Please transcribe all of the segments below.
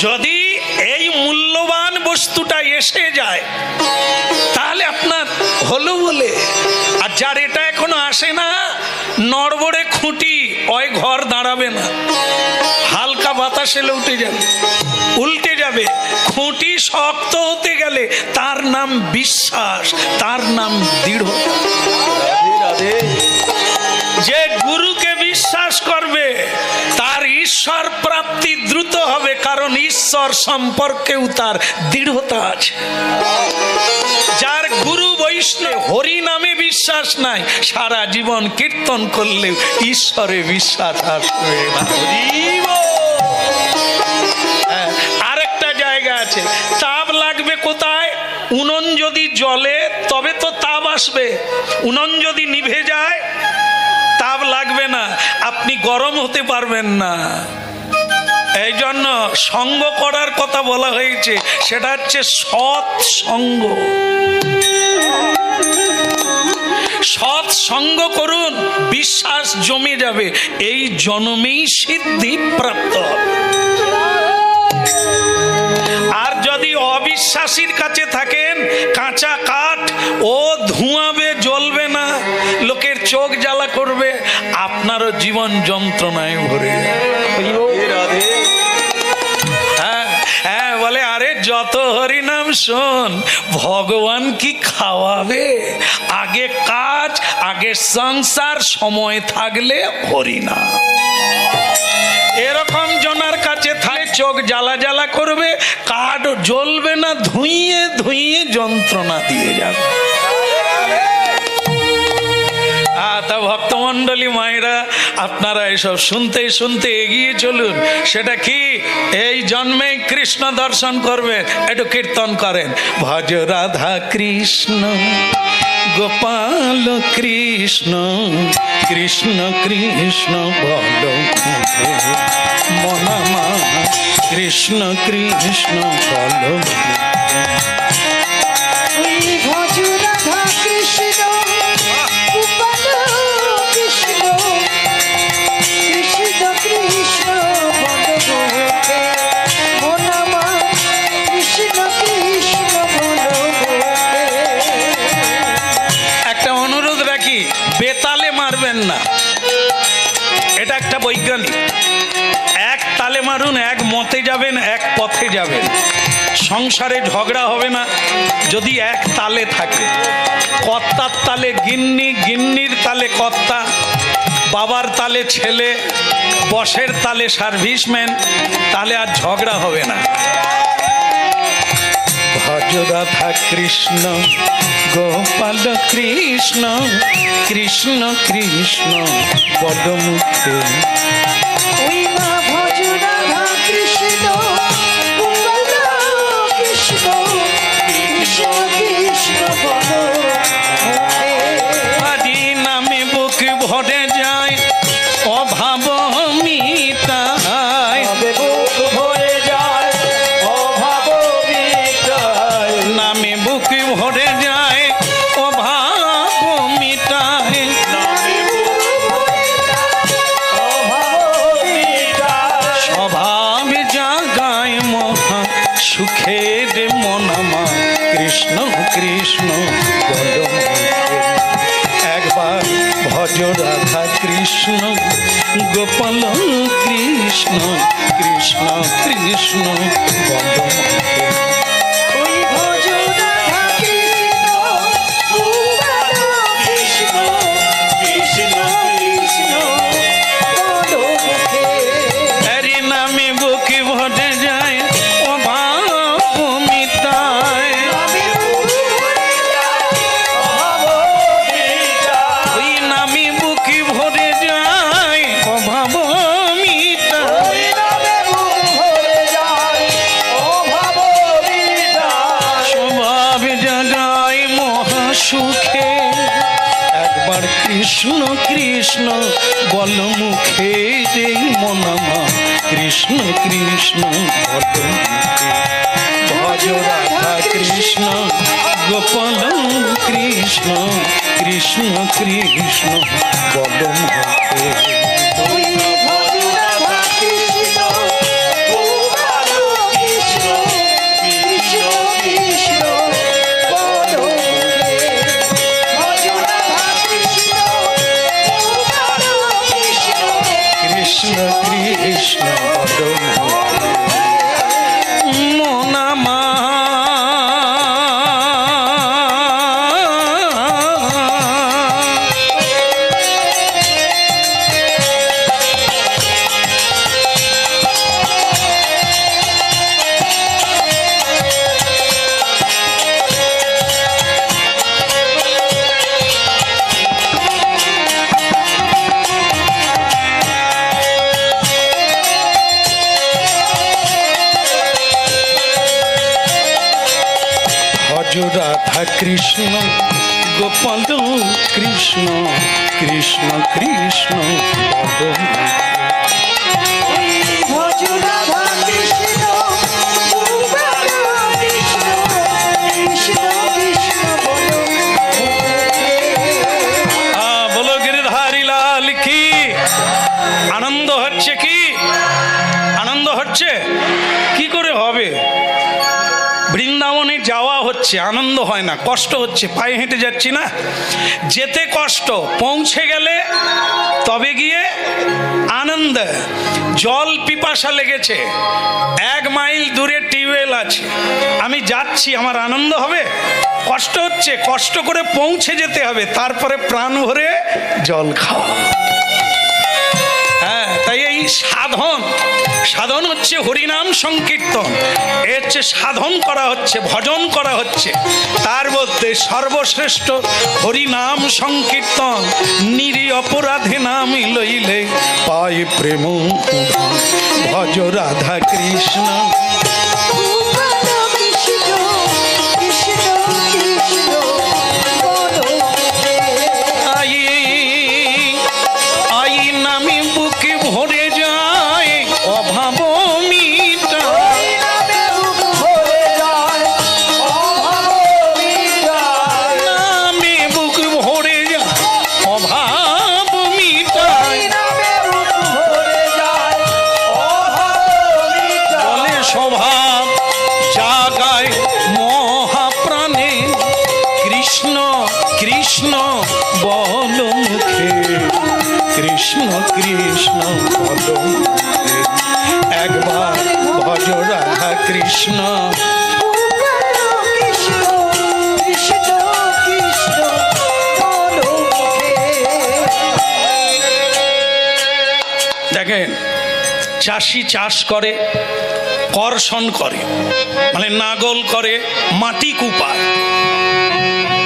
যদি এই মূল্যবান বস্তুটা এসে যায় তাহলে আপনার হলো বলে। আর যার এটা এখনো আসে না, নড়বড়ে খুঁটি, ওই ঘর দাঁড়াবে না, হালকা বাতাস এলে উল্টে যাবে। খুঁটি শক্ত হতে গেলে তার নাম বিশ্বাস, তার নাম দৃঢ়তা। যে গুরুকে বিশ্বাস করবে তার ঈশ্বর প্রাপ্তি দ্রুত হবে, কারণ ঈশ্বর সম্পর্কেও তার দৃঢ়তা আছে। যার গুরু বৈষ্ণব হরি নামে বিশ্বাস নাই, সারা জীবন কীর্তন করলেও ঈশ্বরে বিশ্বাস আসবে না। আরেকটা জায়গা আছে, তাপ লাগবে কোথায়? উনুন যদি জ্বলে তবে তো তাপ আসবে, উনুন যদি নিভে যায় তাপ লাগবে না, আপনি গরম হতে পারবেন না। এই জন্য সঙ্গ করার কথা বলা হয়েছে, সেটা হচ্ছে সৎ সঙ্গ। সৎ সঙ্গ করুন, বিশ্বাস জমে যাবে, এই জন্মেই সিদ্ধি প্রাপ্ত হবে। আর যদি অবিশ্বাসীর কাছে থাকেন, কাঁচা কাঠ, ও ধোঁয়াবে, জ্বলবে না, লোকের চোখ জ্বালা করবে, আপনারও জীবন যন্ত্রণায় ভরে যাবে। হ্যাঁ, বলে আরে যত হরিনাম শোন, ভগবান কি খাওয়াবে? আগে কাজ, আগে সংসার, সময় থাকলে হরিনাম। এরকম জনার কাছে থাকে, চোখ জ্বালা জ্বালা করবে, কাঠ জ্বলবে না, ধুইয়ে ধুইয়ে যন্ত্রণা দিয়ে যাবে। তা ভক্তমন্ডলী মায়েরা, আপনারা এসব শুনতে শুনতে এগিয়ে চলুন। সেটা কি? এই জন্মে কৃষ্ণ দর্শন করবেন, একটু কীর্তন করেন, ভজ রাধা কৃষ্ণ গোপাল কৃষ্ণ কৃষ্ণ কৃষ্ণ বল মনামা কৃষ্ণ কৃষ্ণ বল। বেতালে মারবেন না, এটা একটা বৈজ্ঞানিক। এক তালে মারুন, এক মতে যাবেন, এক পথে যাবেন, সংসারে ঝগড়া হবে না যদি এক তালে থাকে। কর্তার তালে গিন্নি, গিন্নির তালে কর্তা, বাবার তালে ছেলে, বসের তালে সার্ভিসম্যান, তাহলে আর ঝগড়া হবে না। ভজ রাধা কৃষ্ণ গোপাল কৃষ্ণ কৃষ্ণ কৃষ্ণ বল মুখে। আদি নামে বুক ভরে যায়, অভাব মিটায়, নামে বুক ভরে যায়, অভাব মিটায়, স্বভাব জাগায় মহা সুখের মনামা কৃষ্ণ কৃষ্ণ বল মুখে। একবার ভজ রাধা কৃষ্ণ গোপাল কৃষ্ণ কৃষ্ণ কৃষ্ণ বল মুখে। সুখে একবার কৃষ্ণ কৃষ্ণ বল মুখে রে মনামা কৃষ্ণ কৃষ্ণ বল মুখে। ভজ রাধা কৃষ্ণ গোপাল কৃষ্ণ কৃষ্ণ কৃষ্ণ বল মুখে। ভজ রাধা কৃষ্ণ গোপাল কৃষ্ণ কৃষ্ণ কৃষ্ণ পদ ভজ রাধা কৃষ্ণ গোপাল কৃষ্ণ কৃষ্ণ কৃষ্ণ বলো। বলো গিরিধারী লাল কি। আনন্দ হচ্ছে কি? আনন্দ হচ্ছে কি করে হবে? বৃন্দাবনে যাওয়া হচ্ছে, আনন্দ হয় না, কষ্ট হচ্ছে। পায়ে হেঁটে যাচ্ছি না, যেতে কষ্ট, পৌঁছে গেলে তবে গিয়ে আনন্দ। জল পিপাসা লেগেছে, 1 মাইল দূরে টিউবওয়েল আছে, আমি যাচ্ছি, আমার আনন্দ হবে? কষ্ট হচ্ছে, কষ্ট করে পৌঁছে যেতে হবে, তারপরে প্রাণ ভরে জল খাওয়া। হ্যাঁ, তাই এই সাধন, সাধন হচ্ছে হরিনাম সংকীর্তন। এর হচ্ছে সাধন করা হচ্ছে, ভজন করা হচ্ছে। তার মধ্যে সর্বশ্রেষ্ঠ হরিনাম সংকীর্তন। নিরি অপরাধে নাম লইলে পাই প্রেম, ভজ রাধা কৃষ্ণ গোপাল কৃষ্ণ কৃষ্ণ কৃষ্ণ বলো। আই আই নামে বুকে ভরে যায় অভাব মিটা। নামে বুক ভরে যায় অভাব মিটায়। বলে স্বভাব জাগায় মহাপ্রাণে, কৃষ্ণ কৃষ্ণ বল মুখে, কৃষ্ণ কৃষ্ণ বল মুখে। একবার ভজ রাধা কৃষ্ণ। দেখেন, চাষি চাষ করে, কর্ষণ করে, মানে নাগল করে, মাটি কুপায়,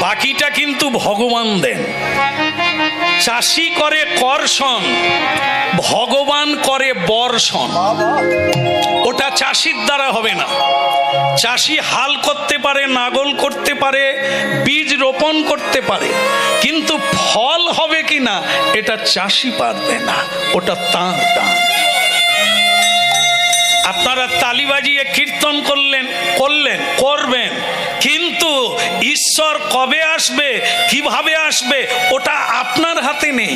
বাকিটা কিন্তু ভগবান দেন। চাষি করে কর্ষণ, ভগবান করে বর্ষণ। ওটা চাষির দ্বারা হবে না। চাষি হাল করতে পারে, নাগল করতে পারে, বীজ রোপণ করতে পারে, কিন্তু ফল হবে কি না এটা চাষি পারবে না, ওটা তাঁর দান। আপনারা তালি বাজিয়ে কীর্তন করবেন, কিন্তু ঈশ্বর কবে আসবে, কিভাবে আসবে, ওটা আপনার হাতে নেই।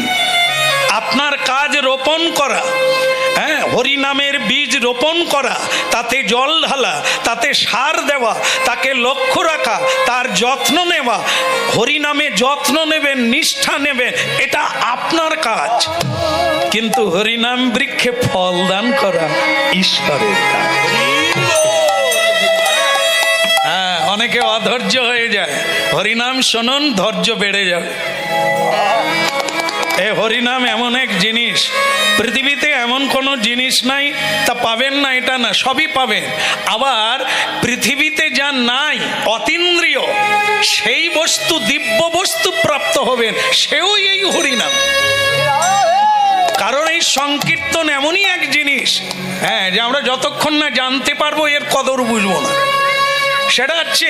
আপনার কাজ রোপণ করা, হ্যাঁ, হরিনামের বীজ রোপণ করা, তাতে জল ঢালা, তাতে সার দেওয়া, তাকে লক্ষ্য রাখা, তার যত্ন নেওয়া। হরিনামে যত্ন নেবেন, নিষ্ঠা নেবেন, এটা আপনার কাজ। কিন্তু হরিনাম বৃক্ষে ফল দান করা ঈশ্বরের কাজ। হ্যাঁ, অনেকে অধৈর্য হয়ে যায়, হরিনাম শুনুন, ধৈর্য বেড়ে যাবে। এ হরিনাম এমন এক জিনিস, পৃথিবীতে এমন কোনো জিনিস নাই তা পাবেন না, এটা না, সবই পাবেন। আবার পৃথিবীতে যা নাই অতীন্দ্রিয়, সেই বস্তু, দিব্য বস্তু প্রাপ্ত হবেন, সেও এই হরিনাম। কারণ এই সংকীর্তন এমনই এক জিনিস, হ্যাঁ, যে আমরা যতক্ষণ না জানতে পারবো এর কদর বুঝবো না। সেটা হচ্ছে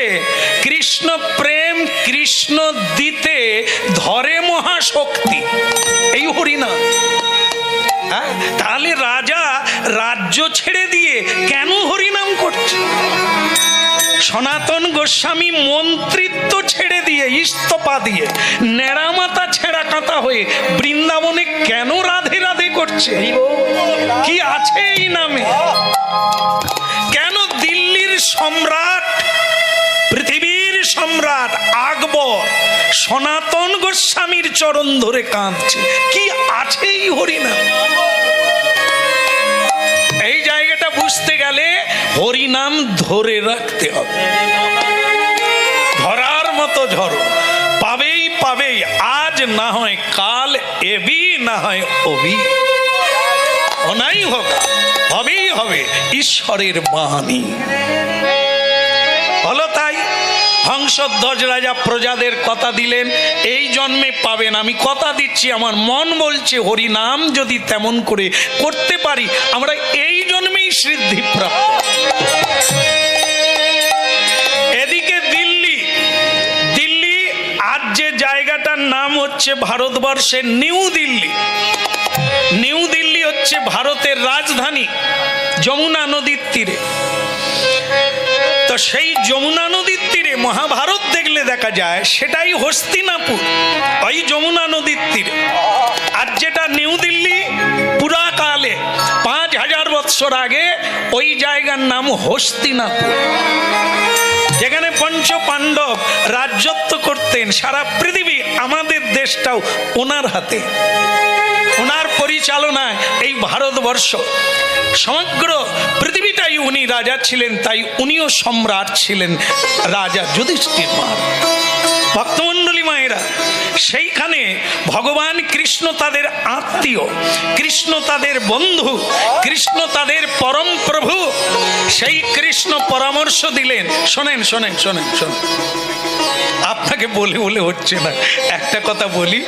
কৃষ্ণ প্রেম, কৃষ্ণ দিতে ধরে মহাশক্তি, এই হরিনাম। হ্যাঁ, তাহলে রাজা রাজ্য ছেড়ে দিয়ে কেন হরিনাম করছে? সনাতন গোস্বামী মন্ত্রিত্ব ছেড়ে দিয়ে, ইস্তফা দিয়ে, নেড়ামাতা ছেঁড়া কাঁথা হয়ে বৃন্দাবনে কেন রাধে রাধে করছে? কি আছে এই নামে? কেন দিল্লির সম্রাট, পৃথিবীর সম্রাট আকবর সনাতন গোস্বামীর চরণ ধরে কাঁদছে? কি আছে এই হরিনাম? এই জায়গাটা বুঝতে গেলে হরিনাম ধরে রাখতে হবে। ধরার মতো ধরো, পাবেই পাবেই, আজ না হয় কাল, এবি না হয় অবি, অনাই হোক, হবেই হবে, ঈশ্বরের বাণী। হলো তাই হংসধ্বজ রাজা প্রজাদের কথা দিলেন, এই জন্মে পাবেন, আমি কথা দিচ্ছি, আমার মন বলছে হরিনাম যদি তেমন করে করতে পারি, আমরা এই জন্মেই সিদ্ধি প্রাপ্ত। এদিকে দিল্লি নাম হচ্ছে ভারতবর্ষের নিউ দিল্লি। নিউ দিল্লি হচ্ছে ভারতের রাজধানী, যমুনা নদীর তীরে। তো সেই যমুনা নদীর তীরে মহাভারত দেখলে দেখা যায় সেটাই হস্তিনাপুর, ওই যমুনা নদীর তীরে। আর যেটা নিউ দিল্লি, পুরাকালে 5000 বৎসর আগে ওই জায়গার নাম হস্তিনাপুর, যেখানে পঞ্চ পাণ্ডব রাজত্ব করতেন সারা পৃথিবী। আমাদের দেশটাও ওনার হাতে, ওনার পরিচালনায় এই ভারতবর্ষ, সমগ্র পৃথিবীটাই উনি রাজা ছিলেন। তাই উনিও সম্রাট ছিলেন, রাজা যুধিষ্ঠির মহারাজ। ভক্তমণ্ডলী মায়েরা, সেইখানে ভগবান কৃষ্ণ তাদের আত্মীয়, কৃষ্ণ তাদের বন্ধু, কৃষ্ণ তাদের পরম প্রভু। সেই কৃষ্ণ পরামর্শ দিলেন, শোনেন শোনেন শোনেন শোনেন, আপনাকে বলে বলে হচ্ছে না, একটা কথা বলি,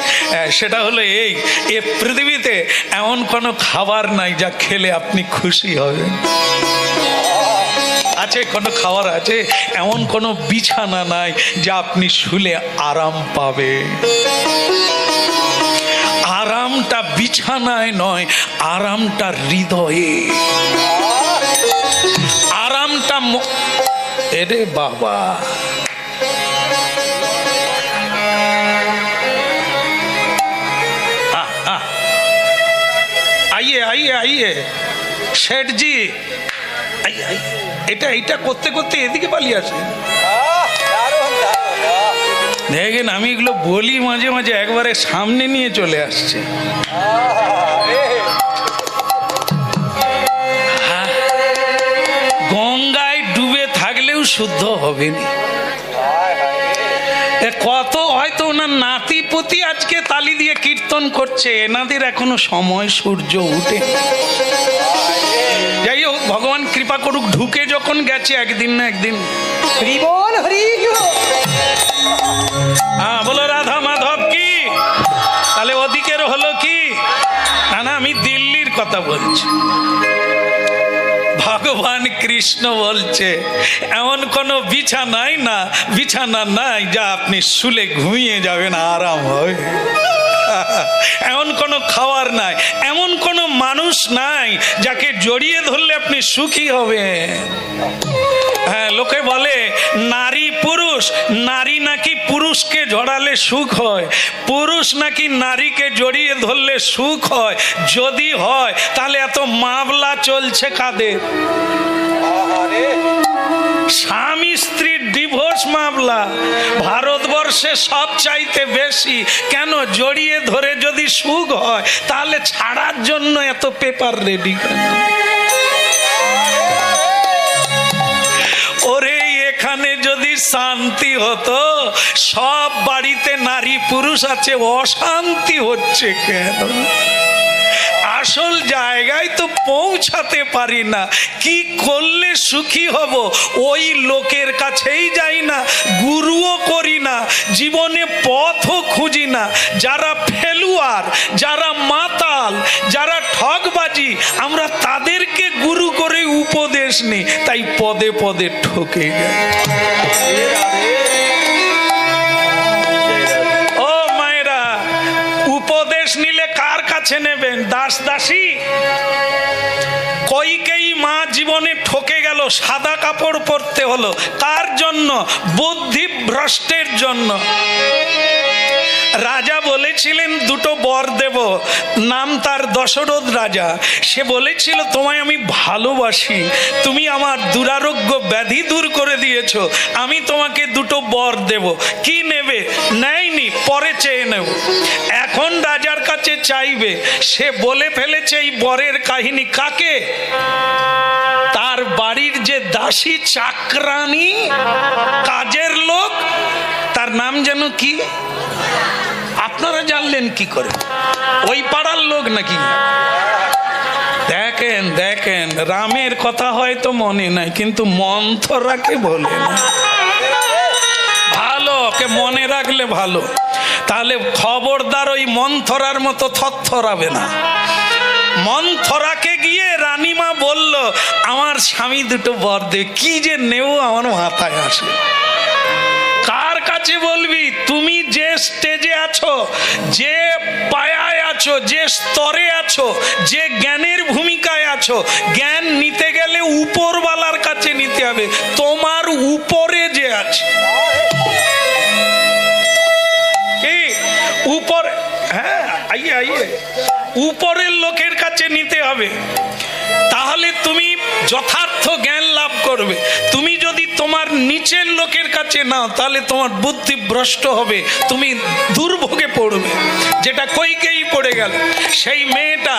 সেটা হলো এই, এ পৃথিবীতে এমন কোনো খাবার নাই যা খেলে আপনি খুশি হবেন। আছে কোনো খাবার আছে, এমন কোনো বিছানা নাই যা আপনি শুলে আরাম পাবে। আরামটা বিছানায় নয়, আরামটা হৃদয়ে, আরামটা এরে বাবা। आइए आइए आइए शेठ जी, आइए आइए। এটা এটা করতে করতে এদিকে পালিয়ে আসে। দেখেন আমি এগুলো বলি মাঝে মাঝে, একবারে সামনে নিয়ে চলে আসছে। গঙ্গায় ডুবে থাকলেও শুদ্ধ হবে না। কত হয়তো ওনার নাতি পতি আজকে তালি দিয়ে কীর্তন করছে, এনাদের এখনো সময়, সূর্য উঠে। যাই হোক, ভগবান কৃপা করুক, ঢুকে যখন গেছে একদিন না একদিন। হ্যাঁ বলো রাধা মাধব কি? তাহলে ওদিকের হলো কি? না না, আমি দিল্লির কথা বলছি। ভগবান কৃষ্ণ বলছে এমন কোনো বিছানাই না, বিছানা নাই যা আপনি শুলে ঘুমিয়ে যাবেন, আরাম হবে। এমন কোনো খাবার নাই, এমন কোনো মানুষ নাই যাকে জড়িয়ে ধরলে আপনি সুখী হবেন। হ্যাঁ, লোকে বলে নারী পুরুষ, নারী নাকি পুরুষকে জড়ালে সুখ হয়, পুরুষ নাকি নারীকে জড়িয়ে ধরলে সুখ হয়। যদি হয় তাহলে এত মামলা চলছে কাদের? স্বামী স্ত্রীর ডিভোর্স মামলা ভারতবর্ষে সব চাইতে বেশি। কেন? জড়িয়ে ধরে যদি সুখ হয় তাহলে ছাড়ার জন্য এত পেপার রেডি কেন? ওরে এখানে যদি শান্তি হতো, সব বাড়িতে নারী পুরুষ আছে, অশান্তি হচ্ছে কেন? আসল জায়গায় তো পৌঁছাতে পারি না। কি করলে সুখী হব ওই লোকের কাছেই যাই না, গুরুও করি না, জীবনে পথও খুঁজি না। যারা ফেলুয়ার, যারা মাতাল, যারা ঠকবাজি, আমরা তাদেরকে গুরু করে উপদেশ নিই, তাই পদে পদে ঠকে যাই। ও মায়েরা, উপদেশ নিলে কার কাছে নেবেন? দাস দাসী? কইকেই মা জীবনে ঠকে গেল, সাদা কাপড় পরতে হলো। কার জন্য? বুদ্ধি ভ্রষ্টের জন্য। রাজা বলেছিলেন দুটো বর দেব, নাম তার দশরথ রাজা। সে বলেছিল তোমায় আমি ভালোবাসি, তুমি আমার দুরারোগ্য ব্যাধি দূর করে দিয়েছো, আমি তোমাকে দুটো বর দেব। কি নেবে? নেয়নি, পরে চেয়ে নেব। এখন রাজার কাছে চাইবে। সে বলে ফেলেছে এই বরের কাহিনী। কাকে? তার বাড়ির যে দাসী চাকরানী, কাজের লোক, তার নাম যেন কি? আপনারা জানলেন কি করে? ওই পাড়ার লোক নাকি? দেখেন দেখেন, রামের কথা হয়তো মনে নাই, কিন্তু মন্থরাকে বলে না। ভালো, ওকে মনে রাখলে ভালো। তাহলে খবরদার ওই মন্থরার মতো থরথরাবে না। মন্থরাকে গিয়ে রানীমা বলল আমার স্বামী দুটো বর দে। কি যে নেও আমার মাথায় আসে। কার কাছে কাছে বলবি তুমি যে স্টেজে আছো, যে পায়ায় আছো, যে স্তরে আছো, যে জ্ঞানের ভূমিকায় আছো, জ্ঞান নিতে গেলে উপরওয়ালার কাছে নিতে হবে। তোমার উপরে যে আছে, কি উপর, হ্যাঁ আইয়ে আইয়ে, উপরের লোকের কাছে নিতে হবে, তাহলে তুমি যথার্থ জ্ঞান লাভ করবে। তুমি যদি তোমার নিচের লোকের কাছে নাও তাহলে তোমার বুদ্ধি ভ্রষ্ট হবে, তুমি দুর্ভোগে পড়বে, যেটা কইকেই পড়ে গেল। সেই মেয়েটা,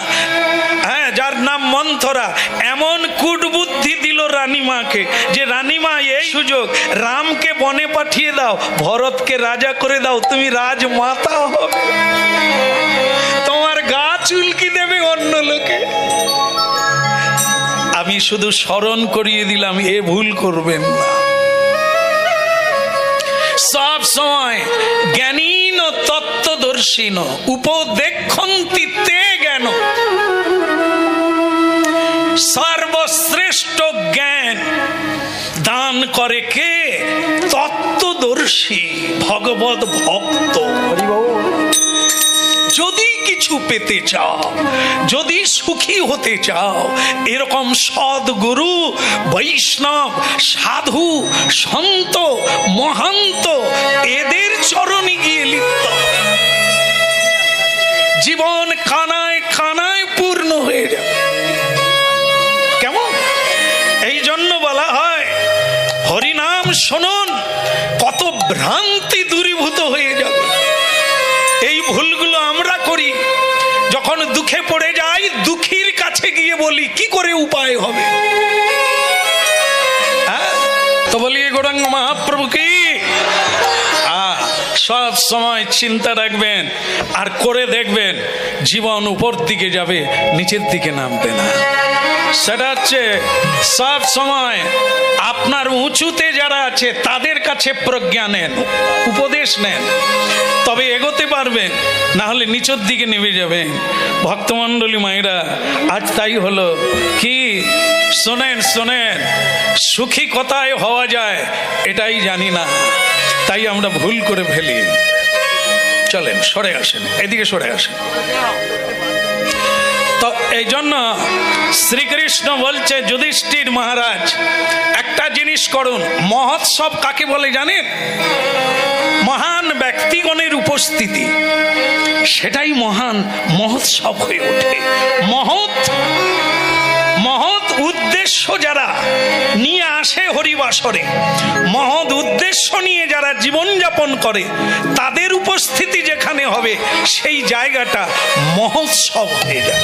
হ্যাঁ, যার নাম মন্থরা, এমন কুটবুদ্ধি দিল রানীমাকে যে রানীমা এই সুযোগ, রামকে বনে পাঠিয়ে দাও, ভরতকে রাজা করে দাও, তুমি রাজমাতা হবে, তোমার গা চুলকি দেবে অন্য লোকে। আমি শুধু স্মরণ করিয়ে দিলাম, এ ভুল করবেন না। সব সময় জ্ঞানীন তত্ত্বদর্শীন উপদেক্ষন্তি তে জ্ঞান, সর্বশ্রেষ্ঠ জ্ঞান দান করে কে? তত্ত্বদর্শী ভগবত ভক্ত। যদি কিছু পেতে চাও, যদি সুখী হতে চাও, এরকম সদ্গুরু, বৈষ্ণব, সাধু, সন্ত, মহান্ত, এদের চরণে গিয়ে লিপ্ত, জীবন কানায় কানায় পূর্ণ হয়ে যাবে। কেমন? এই জন্য বলা হয় হরিনাম শুনুন, কত ভ্রান্তি দূরীভূত হয়ে যাবে। এই ভুলগুলো আমরা করি, যখন দুঃখে পড়ে যাই দুঃখীর কাছে গিয়ে বলি কি করে উপায় হবে। তো বলি গৌরাঙ্গ মহাপ্রভু কি, সব সময় চিন্তা রাখবেন আর করে দেখবেন জীবন উপর দিকে যাবে, নিচের দিকে নামবে না। সেটা হচ্ছে সব সময় আপনার উঁচুতে যারা আছে তাদের কাছে প্রজ্ঞা নেন, উপদেশ নেন, তবে এগোতে পারবেন, না হলে নিচের দিকে নেমে যাবেন। ভক্তমণ্ডলী মায়েরা, আজ তাই হলো কি, শোনেন শোনেন, সুখী কোথায় হওয়া যায় এটাই জানি না, তাই আমরা ভুল করে ফেলি। চলেন সরে আসেন, এদিকে সরে আসেন। তো এই জন্য শ্রীকৃষ্ণ বলছে যুধিষ্ঠির মহারাজ, একটা জিনিস করুন। মহোৎসব কাকে বলে জানেন? মহান ব্যক্তিগণের উপস্থিতি, সেটাই মহান মহোৎসব হয়ে ওঠে। মহৎ উদ্দেশ্য যারা নিয়ে আসে হরিবাসরে, মহৎ উদ্দেশ্য নিয়ে যারা জীবনযাপন করে, তাদের উপস্থিতি যেখানে হবে সেই জায়গাটা মহোৎসব হয়ে যায়।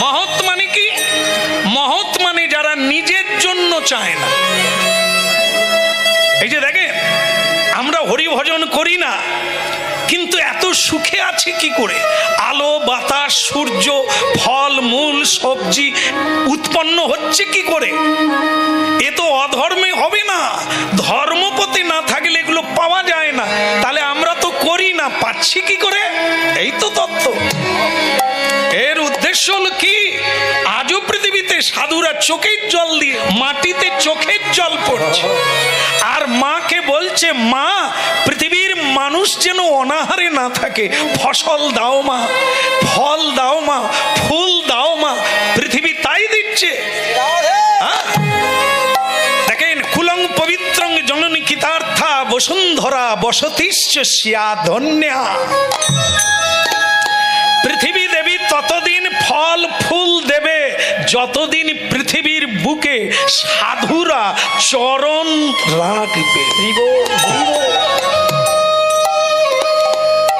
মহৎ মানে কি? মহৎ মানে যারা নিজের জন্য চায় না। এই যে দেখেন, আমরা হরিভজন করি না, কিন্তু এত সুখে আছি কি করে? আলো বাতাস সূর্য ফল মূল সবজি উৎপন্ন হচ্ছে কি করে? এ তো অধর্মে হবে না, ধর্মপথে না থাকলে এগুলো পাওয়া যায় না। তাহলে আমরা তো করি না, পাচ্ছি কি করে? এই তো তত্ত্ব। এর উদ্দেশ্য হলো কি? আজও পৃথিবীতে সাধুরা চোখের জল দিয়ে, মাটিতে চোখের জল পড়ছে, আর মাকে বলছে, মা পৃথিবীর মানুষ যেন অনাহারে না থাকে, ফসল দাও মা, ফল দাও মা, ফুল দাও মা। পৃথিবী তাই দিচ্ছে। দেখেন, কুলং পবিত্রং জননী কৃতার্থা বসুন্ধরা বসতিশ্চ স্যা ধন্যা। পৃথিবী দেবী ততদিন ফল ফুল দেবে যতদিন পৃথিবীর বুকে সাধুরা চরণ রাখবে।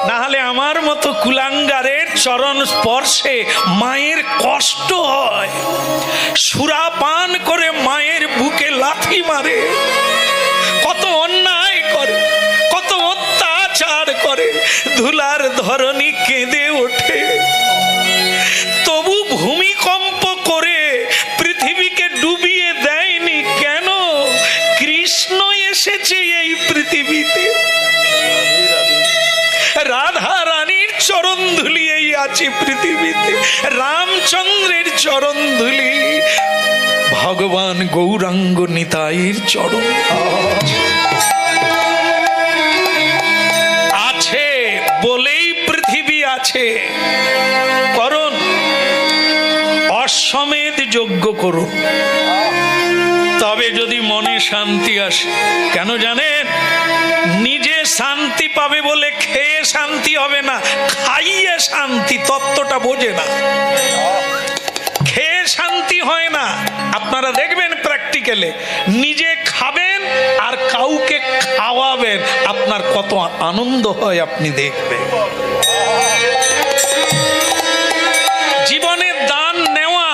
না হলে আমার মতো কুলাঙ্গারের চরণ স্পর্শে মায়ের কষ্ট হয়। সুরা পান করে মায়ের বুকে লাথি মারে, কত অন্যায় করে, কত অত্যাচার করে, ধুলার ধরনী কেঁদে ওঠে, তবু ভূমিকম্প করে পৃথিবীকে ডুবিয়ে দেয়নি। কেন? কৃষ্ণ এসেছে এই পৃথিবীতে। রাধা রানীর চরণ ধুলি এই আছে পৃথিবীতে, রামচন্দ্রের চরণ ধুলি, ভগবান গৌরাঙ্গ নিতাইয়ের চরণ। আছে, করুন, অশ্বমেধ যজ্ঞ করুন, তবে যদি মনে শান্তি আসে। কেন জানেন? নিজে শান্তি পাবে বলে খেয়ে শান্তি হবে না, খাইয়ে শান্তি। তত্ত্বটা বোঝে না, খেয়ে শান্তি হয় না। আপনারা দেখবেন প্র্যাকটিক্যালে, নিজে খাবেন আর কাউকে খাওয়াবেন, আপনার কত আনন্দ হয় আপনি দেখবেন। জীবনে দান নেওয়া,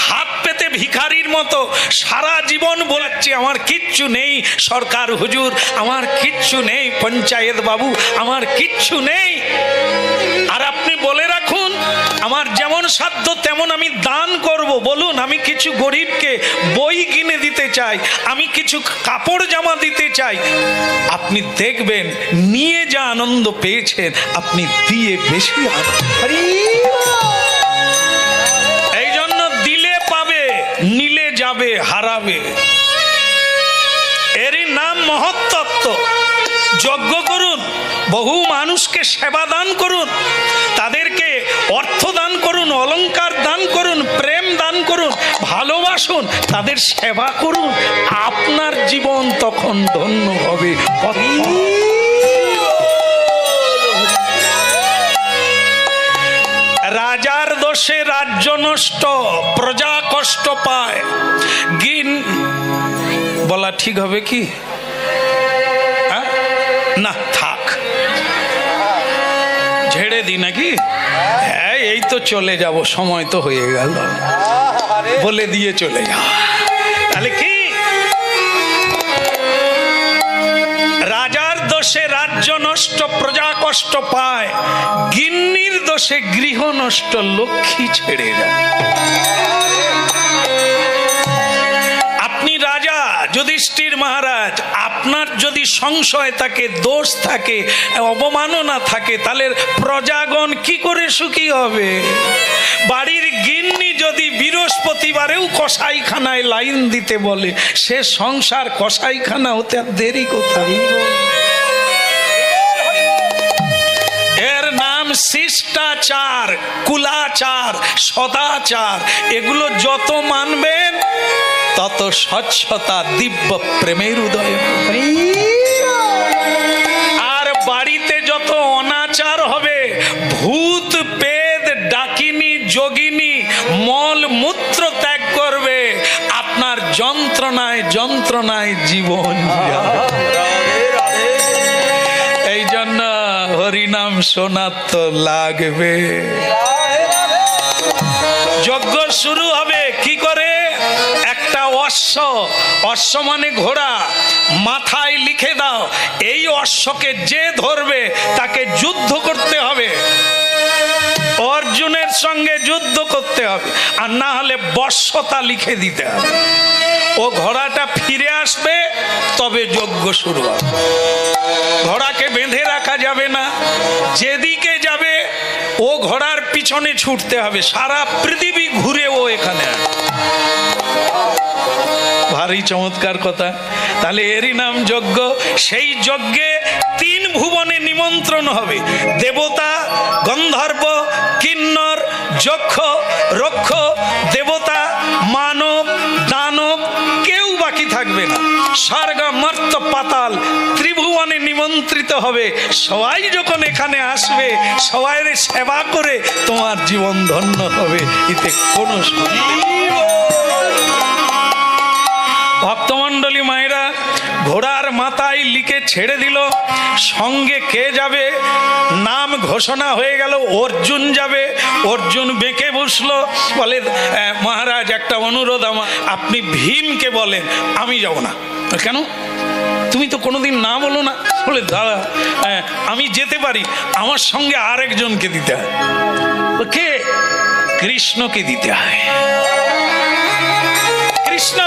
হাত পেতে ভিখারির মতো সারা জীবন বলাচ্ছি আমার কিচ্ছু নেই, সরকার হুজুর আমার কিচ্ছু নেই, পঞ্চায়েত বাবু আমার কিচ্ছু নেই। আর আপনি বলে রাখুন আমার যেমন সাধ্য তেমন আমি দান করব। বলুন আমি কিছু গরিবকে বই কিনে দিতে চাই, আমি কিছু কাপড় জামা দিতে চাই, আপনি দেখবেন নিয়ে যা আনন্দ পেয়েছেন আপনি দিয়ে বেশি আনন্দ। এই জন্য দিলে পাবে, নিলে যাবে, হারাবে। এরই নাম মহত্তত্ত্ব। যজ্ঞ করুন, বহু মানুষকে সেবা দান করুন, তাদেরকে অর্থ দান করুন, অলংকার দান করুন, প্রেম দান করুন, ভালোবাসুন, তাদের সেবা করুন, আপনার জীবন তখন ধন্য হবে। রাজার দোষে রাজ্য নষ্ট, প্রজা কষ্ট পায়। বলা ঠিক হবে কি? না থাক, ঝেড়ে দি নাকি? হ্যাঁ এই তো চলে যাব, সময় তো হয়ে গেল, বলে দিয়ে চলে যাও। তাহলে কি? রাজার দোষে রাজ্য নষ্ট, প্রজা কষ্ট পায়, গিন্নির দোষে গৃহ নষ্ট, লক্ষ্মী ছেড়ে যায়। আপনি রাজা যুধিষ্ঠির মহারাজ, আপনার যদি সংশয় থাকে, দোষ থাকে, অবমাননা থাকে, তাহলে প্রজাগণ কি করে সুখী হবে? বাড়ির গিন্নি যদি বৃহস্পতিবারেও কসাইখানায় লাইন দিতে বলে, সে সংসার কসাইখানা হতে আর দেরি কোথায়? এর নাম শিষ্টাচার, কুলাচার, সদাচার। এগুলো যত মানবেন তত স্বচ্ছতা, দিব্য প্রেমের উদয়। আর বাড়িতে যত অনাচার হবে, ভূত পেদ ডাকিনী যোগিনী মল মূত্র ত্যাগ করবে, আপনার যন্ত্রণায় যন্ত্রণায় জীবন। এই জন্য হরিনাম শোনার তো লাগবে। যজ্ঞ শুরু হবে কি করে? একটা অশ্ব, অশ্ব মানে ঘোড়া, মাথায় লিখে দাও এই অশ্বকে যে ধরবে তাকে যুদ্ধ করতে হবে, অর্জুনের সঙ্গে যুদ্ধ করতে হবে, আর না হলে বশ্যতা লিখে দিতে হবে। ও ঘোড়াটা ফিরে আসবে তবে যজ্ঞ শুরু হবে। ঘোড়াকে বেঁধে রাখা যাবে না, যেদিকে যাবে ও ঘোড়ার পিছনে ছুটতে হবে, সারা পৃথিবী ঘুরে ও এখানে। ভারী চমৎকার কথা। তাহলে এরই নাম যজ্ঞ। সেই যজ্ঞে 3 ভুবনে নিমন্ত্রণ হবে, দেবতা, গন্ধর্ব, কিন্নর, যক্ষ, রক্ষ, দেবতা, মানব, দানব, কেউ বাকি থাকবে না। স্বর্গ, মর্ত, পাতাল ত্রিভুবনে নিমন্ত্রিত হবে। সবাই যখন এখানে আসবে, সবাই সেবা করে তোমার জীবন ধন্য হবে, এতে কোনো সন্দেহ। ভক্তমণ্ডলী মায়েরা, ঘোড়ার মাথায় লিখে ছেড়ে দিল, সঙ্গে কে যাবে নাম ঘোষণা হয়ে গেল, অর্জুন যাবে। অর্জুন বেঁকে বসলো, বলে মহারাজ একটা অনুরোধ আমার, আপনি ভীমকে বলেন আমি যাব না। কেন? তুমি তো কোনোদিন না বলো না। বলে দাদা আমি যেতে পারি, আমার সঙ্গে আরেকজনকে দিতে হয়। কে? কৃষ্ণকে দিতে হয়। কৃষ্ণ,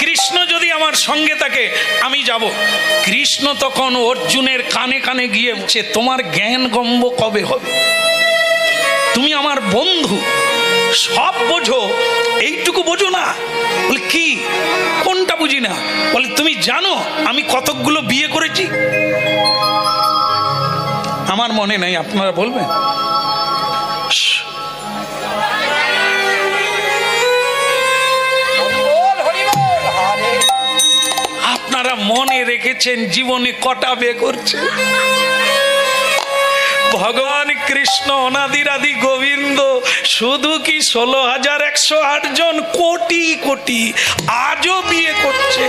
কৃষ্ণ যদি আমার সঙ্গে থাকে আমি যাব। কৃষ্ণ তখন অর্জুনের কানে কানে গিয়ে বলছে, তোমার জ্ঞান গম্য কবে হবে? তুমি আমার বন্ধু, সব বোঝো, এইটুকু বোঝো না। বলে কি? কোনটা বুঝি না? বলে তুমি জানো আমি কতকগুলো বিয়ে করেছি? আমার মনে নাই, আপনারা বলবেন? আপনারা মনে রেখেছেন জীবনে কটা বিয়ে করছে? ভগবান কৃষ্ণ অনাদিরাদি গোবিন্দ শুধু কি 16,108 জন, কোটি কোটি আজও বিয়ে করছে,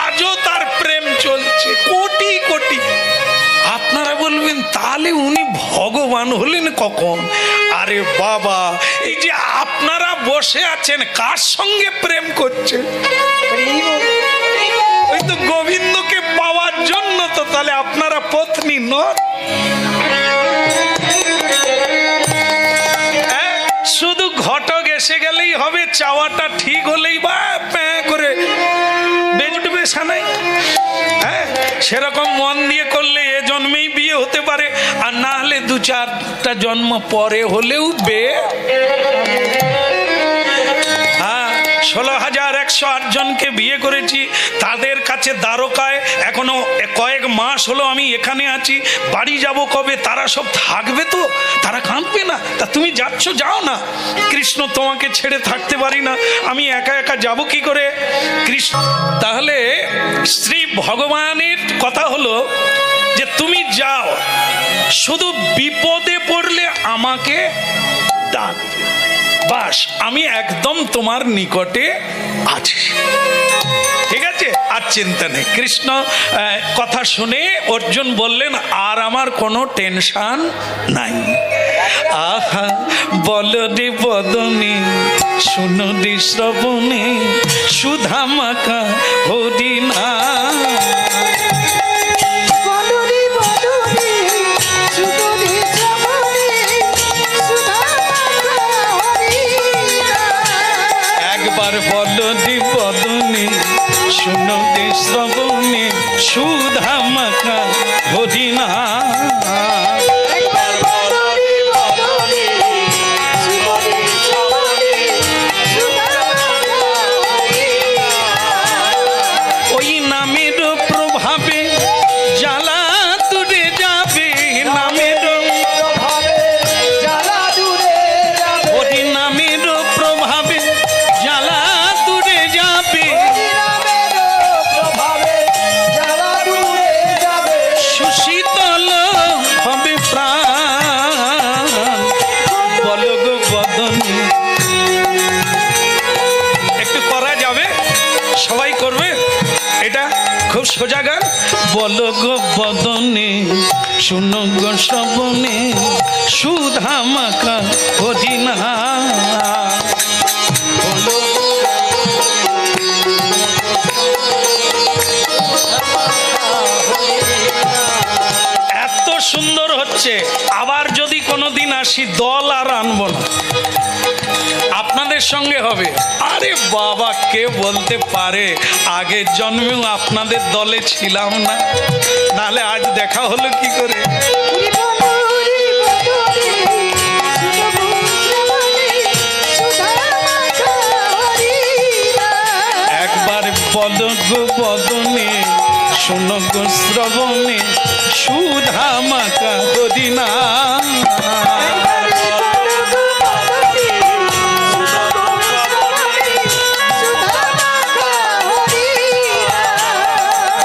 আজও তার প্রেম চলছে, কোটি কোটি। আপনারা বলবেন তাহলে উনি ভগবান হলেন কখন? আরে বাবা, এই যে আপনারা বসে আছেন কার সঙ্গে প্রেম করছেন? ওই তো গোবিন্দকে পাওয়ার জন্য। তো তাহলে আপনারা পত্নী নন? শুধু ঘটক এসে গেলেই হবে, চাওয়াটা ঠিক হলেই বা প্যাঁ করে বেজুটবে সানাই। হ্যাঁ, সেরকম মন দিয়ে করলে এ জন্মেই বিয়ে হতে পারে, আর না হলে 2-4টা জন্ম পরে হলেও বিয়ে। 16,108 জনকে বিয়ে করেছি, তাদের কাছে দ্বারকায় এখনো কয়েক মাস হলো আমি এখানে আছি। বাড়ি যাব কবে? তারা সব থাকবে তো, তারা কাঁদবে না? তা তুমি যাচ্ছ, যাও না। কৃষ্ণ তোমাকে ছেড়ে থাকতে পারি না, আমি একা একা যাব কি করে? কৃষ্ণ তাহলে শ্রী ভগবানের কথা হলো যে তুমি যাও, শুধু বিপদে পড়লে আমাকে ডাক, বাস আমি একদম তোমার নিকটে আছি। ঠিক আছে, আর চিন্তা নেই। কৃষ্ণ কথা শুনে অর্জুন বললেন আর আমার কোনো টেনশন নাই। আহা বলরে বদনে শুনো রে শ্রবণে সুধা মাখা হরিনা। একবার বলরে বদনে শুনো রে শ্রবণে সুধা মাখা হরিনা। ওই নামের প্রভাবে জ্বালা দূরে যাবে, নামের হরি নামের প্রভাবে জ্বালা দূরে যাবে, সুশীতল হবে প্রাণ। বলো গো বদনে, একটু করা যাবে? সবাই করবে? এটা খুব সোজা গান। বলো গো বদনে শুনো গো শ্রবণে সুধা মাখা হরিনা। এত সুন্দর হচ্ছে। আবার যদি কোনোদিন আসি, দল আর আনবো না, আপনাদের সঙ্গে হবে। আরে বাবা, কে বলতে পারে আগের জন্মেও আপনাদের দলে ছিলাম না, নাহলে আজ দেখা হলো কি করে? একবার বলো গো বদনে শোনো গো শ্রবণে সুধা মাখা হরিনা।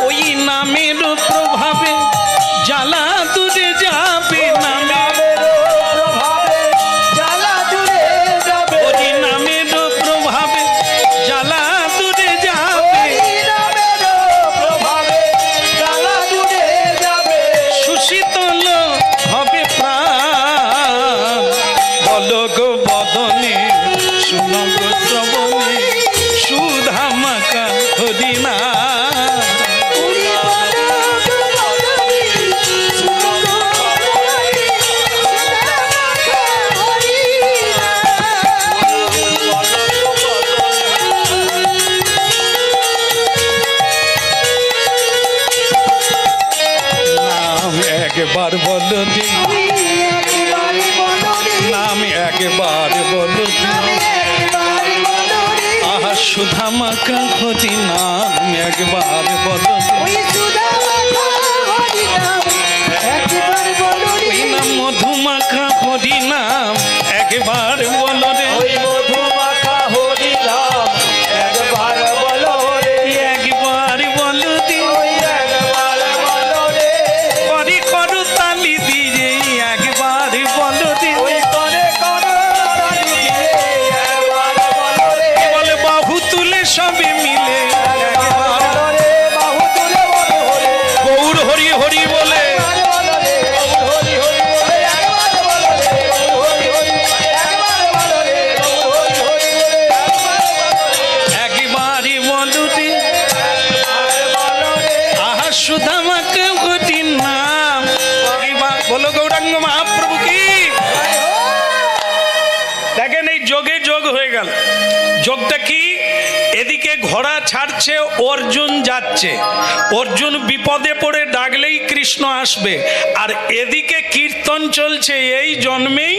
ওই নামের প্রভাবে জ্বালা দূরে যাবে, নামের ওই নামের প্রভাবে জ্বালা দূরে যাবে, সুশীতল হবে প্রাণ। বলো গো বদনে শুনো গো শ্রবণে সুধা মাখা হরিনা। একবার বলো দি, নাম একবার বলো দি, আহা সুধা মাখা হরি নাম একবার বলো দি। ওই নাম মধু মাখা হরি নাম একবার বলো রে, একবার বলো দি। সবে মিলে একবার গৌর হরি হরি বলে একবারই বলুদি আহা সুধামাকে গতির নাম এবার বলো গৌরাঙ্গ মহাপ্রভু কি। দেখেন এই যোগে যোগ হয়ে গেল। যোগটা কি? এদিকে ঘোড়া ছাড়ছে, অর্জুন যাচ্ছে, অর্জুন বিপদে পড়ে ডাকলেই কৃষ্ণ আসবে, আর এদিকে কীর্তন চলছে, এই জন্মেই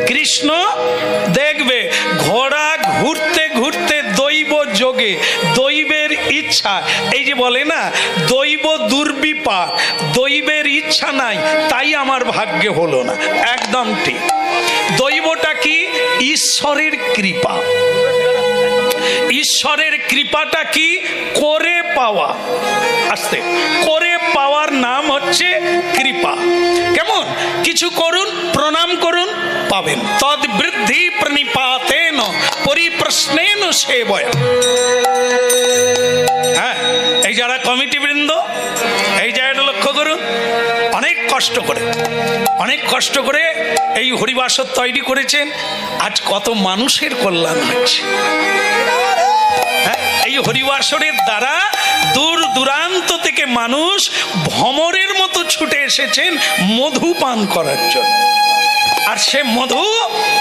কৃষ্ণ দেখবে। ঘোড়া ঘুরতে ঘুরতে দৈব যোগে, দৈবের ইচ্ছা, এই যে বলে না দৈব দুর্বিপাক, দৈবের ইচ্ছা নাই তাই আমার ভাগ্যে হলো না, একদম ঠিক। দৈবটা কি? ঈশ্বরের কৃপা। ঈশ্বরের কৃপাটা কি? করে পাওয়া। আস্তে করে পাওয়ার নাম হচ্ছে কৃপা। কেমন? কিছু করুন, প্রণাম করুন, পাবেন। তদ বৃদ্ধি প্রণিপাতেন পরিপ্রশ্নেন সেবয়া। হ্যাঁ, এই যারা কমিটি বৃন্দ এই জায়গাটা লক্ষ্য করুন, অনেক কষ্ট করে এই হরিবাসর তৈরি করেছেন। আজ কত মানুষের কল্যাণ হচ্ছে। এই হরিবাসরের দ্বারা দূর দূরান্ত থেকে মানুষ ভ্রমরের মতো ছুটে এসেছেন মধু পান করার জন্য। আর সে মধু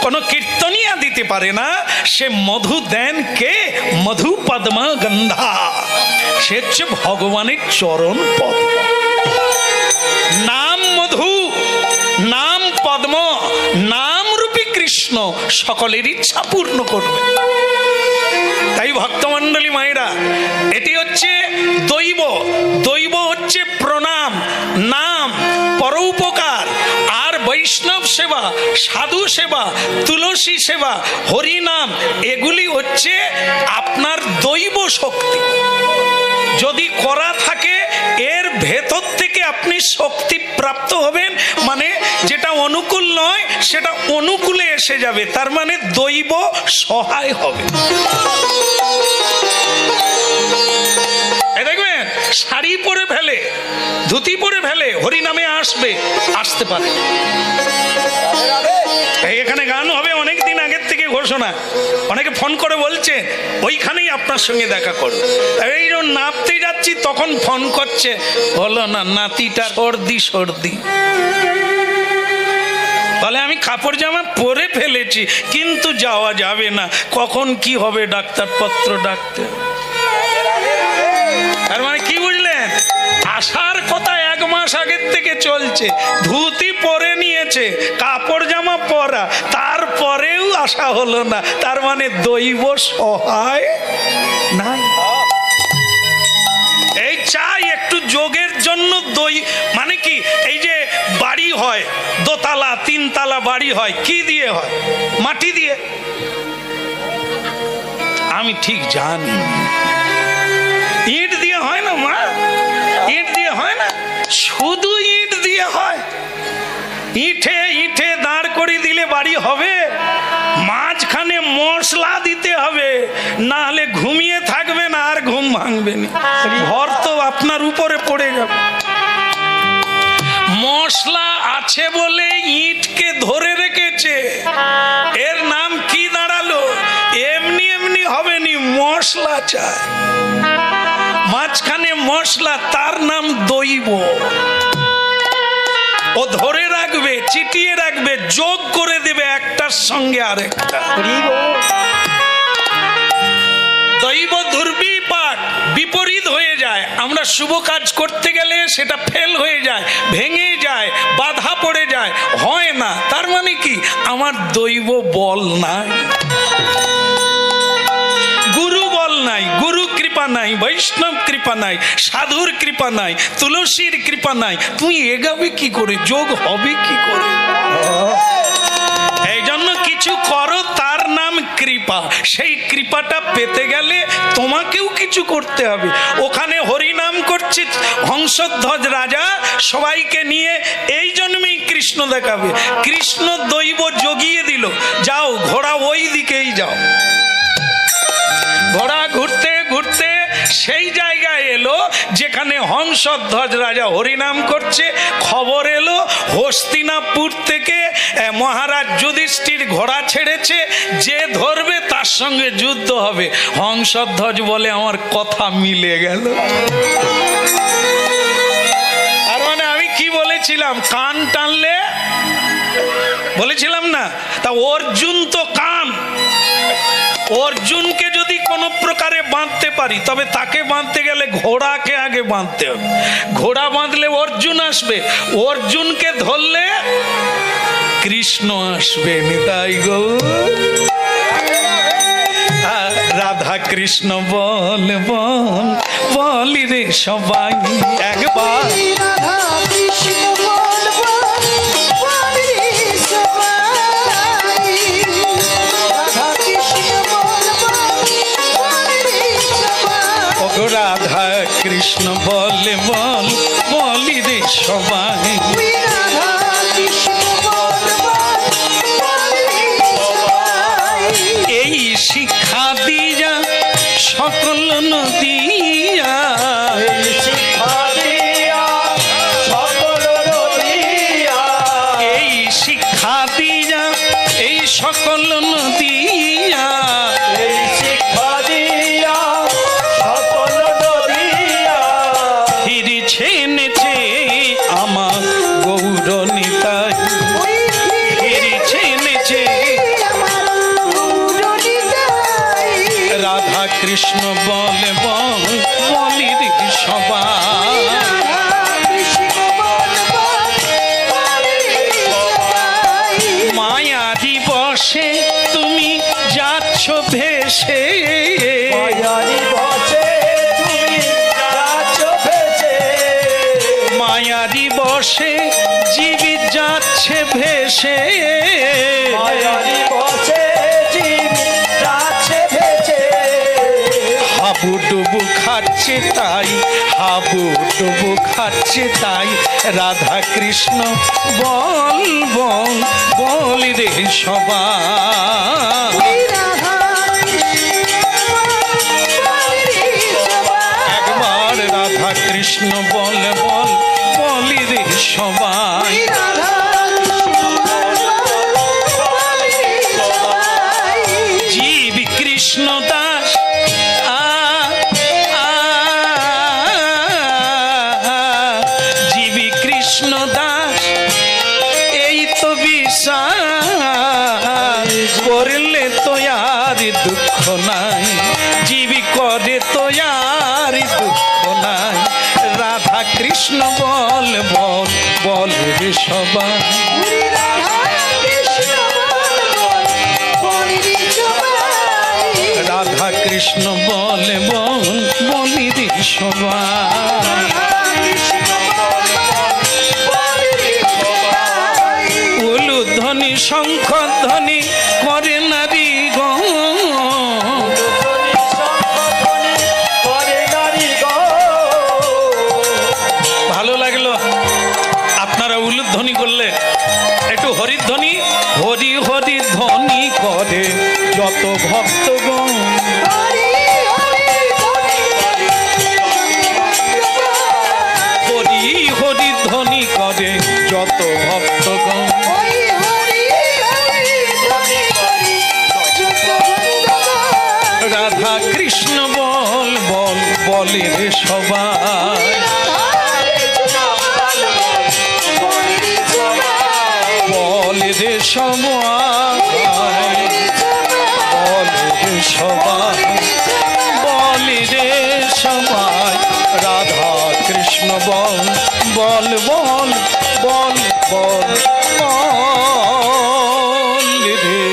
কোনো কীর্তনিয়া দিতে পারে না, সে মধু দেন কে? মধু পদ্ম গন্ধা, সে হচ্ছে ভগবানের চরণ পদ্ম। নাম মধু, নাম পদ্ম, নাম রূপী কৃষ্ণ সকলের ইচ্ছা পূর্ণ করবে। তাই ভক্তমণ্ডলী মায়েরা, এটি হচ্ছে দৈব। দৈব হচ্ছে প্রণাম, নাম, পরোপকার, আর বৈষ্ণব সেবা, সাধু সেবা, তুলসী সেবা, হরি নাম, এগুলি হচ্ছে আপনার দৈব শক্তি। যদি করা থাকে এর ভেতর থেকে আপনি শক্তি প্রাপ্ত হবেন, মানে যেটা অনুকূল নয় সেটা অনুকূলে এসে যাবে, তার মানে দৈব সহায় হবে। দেখবেন শাড়ি পরে ফেলে, ধুতি পরে ফেলে, হরি নামে আসতে পারে। এখানে গান হবে অনেক দিন আগের থেকে ঘোষণা, অনেকে ফোন করে বলছে ওইখানেই আপনার সঙ্গে দেখা করো। এই যখন নাপতে যাচ্ছি তখন ফোন করছে, হলো না, নাতিটা সর্দি। বলে আমি কাপড় জামা পরে ফেলেছি কিন্তু যাওয়া যাবে না, কখন কি হবে ডাক্তারপত্র ডাকতে। তার মানে কি বুঝলেন? আসার কথা 1 মাস আগের থেকে চলছে, ধুতি পরে নিয়েছে, কাপড় জামা পরা, তারপরেও আসা হলো না, তার মানে দৈব সহায় নাই। এই চাই একটু যোগের জন্য মানে কি, এই যে বাড়ি হয় দোতলা 3 তলা বাড়ি হয়, কি দিয়ে হয়? মাটি দিয়ে। আমি ঠিক জানি ইট দিয়ে হয় না মা, ইট দিয়ে হয় না, শুধু ইট দিয়ে হয়। ইটে দাঁড় করে দিলে বাড়ি হবে? মাঝখানে মশলা দিতে হবে, না হলে ঘুমিয়ে থাকবে না আর ঘুম ভাঙবে না, ঘর তো আপনার উপরে পড়ে যাবে। মশলা আছে বলে ইটকে ধরে রেখেছে, এর নাম কি দাঁড়ালো? এমনি হবে নি, মশলা চাই। মাঝখানে মশলা, তার নাম দৈব। ও ধরে রাখবে, চিটিয়ে রাখবে, যোগ করে দেবে একটার সঙ্গে আরেকটা। দৈব দুর্বিপাক, বিপরীত হয়ে যায়। আমরা শুভ কাজ করতে গেলে সেটা ফেল হয়ে যায়, ভেঙে যায়, বাধা পড়ে যায়, হয় না। তার মানে কি? আমার দৈব বল নাই, গুরু বল নাই, গুরু কৃপা নাই, বৈষ্ণব কৃপা নাই, সাধুর কৃপা নাই, তুলসীর কৃপা নাই। তুই এগাবে কি করে? যোগ হবে কি করে? এই জন্য কিছু করো, তার নাম কৃপা। সেই কৃপাটা পেতে গেলে তোমাকেও কিছু করতে হবে। ওখানে হরিনাম করছে হংসধ্বজ রাজা, সবাইকে নিয়ে এই জন্মেই কৃষ্ণ দেখাবে। কৃষ্ণ দৈব জগিয়ে দিল, যাও ঘোড়া ওই দিকেই যাও। ঘোড়া এখানে হংসধ্বজ রাজা হরিনাম করছে, খবর এলো হস্তিনাপুর থেকে মহারাজ যুধিষ্ঠির ঘোড়া ছেড়েছে, যে ধরবে তার সঙ্গে যুদ্ধ হবে। হংসধ্বজ বলে আমার কথা মিলে গেল। আর মানে আমি কি বলেছিলাম, কান টানলে বলেছিলাম না, তা অর্জুন তো কান, অর্জুনকে যদি কোনো প্রকারে বাঁধতে পারি, তবে তাকে বাঁধতে গেলে ঘোড়াকে আগে বাঁধতে হবে। ঘোড়া বাঁধলে অর্জুন আসবে, অর্জুনকে ধরলে কৃষ্ণ আসবে। নিতাই গৌর রাধা কৃষ্ণ বল বল বলি রে সবাই একবার। রাধা কৃষ্ণ বল বল বল রে সবাই। রাধা কৃষ্ণ বল বল বল রে সবাই। ওগো রাধা কৃষ্ণ বল বল বলি রে সবাই। রাধা কৃষ্ণ বল বল বল রে সবাই। এই শিক্ষা দিয়া সকল নদিয়া, এই শিক্ষা দিয়া এই সকল নদিয়া, ফিরিছে নেচে আমার গৌর নিতাই, ফিরিছে নেচে রাধা কৃষ্ণ বল বল বলি রে সবাই। মায়া দিবসে তুমি যাচ্ছ ভেসে, মায়া দিবসে জীবি যাচ্ছে ভেসে, হাবুডুবু খাচ্ছে তাই, হাবুডুবু খাচ্ছে তাই, রাধা কৃষ্ণ বল বল বলি রে সবাই। একবার রাধা কৃষ্ণ বল বল বলি রে সবাই। জীব কৃষ্ণ দাস জীবী কৃষ্ণ দাস এই তো বিশ্বাস করলে তো আর দুঃখ নাই, জীবী করে তো আর দুঃখ নাই। রাধা কৃষ্ণ বল বল বল রে সবাই। রাধা কৃষ্ণ বল বল বলি রে সবাই। উলুধ্বনি শঙ্খ ধ্বনি করে নারী গো, ভালো লাগলো আপনারা উলুধ্বনি করলে। একটু হরিধ্বনি, হরি হরি ধ্বনি করে যত ভক্তগণ, হরি হরি ধ্বনি করে যত ভক্তগণ। রাধা কৃষ্ণ বল বল বলে রে সবাই। বল রে সবাই, বল রে সবাই, বল রে সবাই। রাধা কৃষ্ণ বল বল বল বল বল বল রে।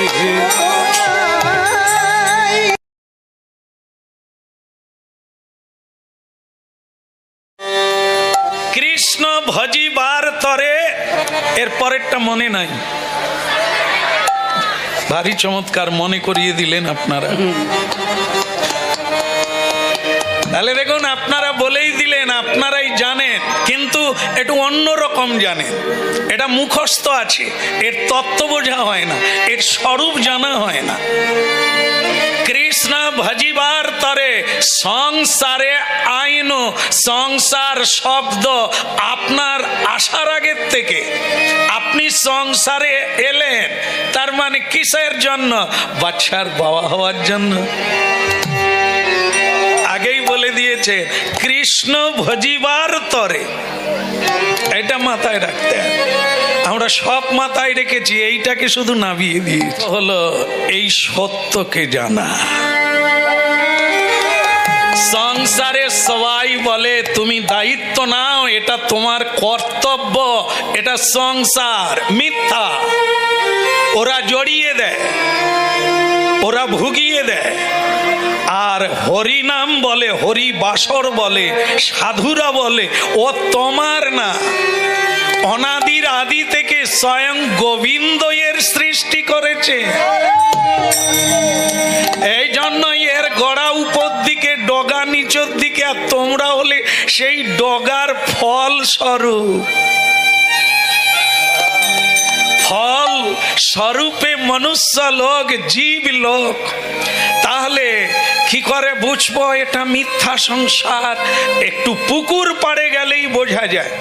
কৃষ্ণ ভজিবার তরে, এর পরেরটা মনে নাই, ভারী চমৎকার মনে করিয়ে দিলেন আপনারা। তাহলে দেখুন আপনারা বলেই দিলেন, আপনারাই জানেন, কিন্তু একটু অন্যরকম জানেন। এটা মুখস্থ আছে, এর তত্ত্ব বোঝা হয় না, এর স্বরূপ জানা হয় না। কৃষ্ণ ভজিবার তরে সংসারে আইন, সংসার শব্দ আপনার আসার আগের থেকে আপনি সংসারে এলেন, তার মানে কিসের জন্য? বাচ্চার বাবা হওয়ার জন্য। আগেই বলে দিয়েছে কৃষ্ণ ভজিবার তরে, এটা মাথায় রাখতে হবে। আমরা সব মাথায় রেখেছি, এইটাকে শুধু নামিয়ে দিয়েছি। হলো এই সত্যকে জানা। সংসারে সবাই বলে তুমি দায়িত্ব নাও, এটা তোমার কর্তব্য, এটা সংসার। মিথ্যা। ওরা জড়িয়ে দেয়, ওরা ভুগিয়ে দেয়। আর হরি নাম বলে, হরি বাসর বলে, সাধুরা বলে ও তোমার না। অনাদির আদি থেকে স্বয়ং গোবিন্দ এর সৃষ্টি করেছে। এই জন্য এর গড়া উপর দিকে, ডগা নিচের দিকে, আর তোমরা হলে সেই ডগার ফল স্বরূপ। ফল স্বরূপে মনুষ্য লোক, জীব লোক। তাহলে কি করে বুঝবো এটা মিথ্যা সংসার? একটু পুকুর পাড়ে গেলেই বোঝা যায়।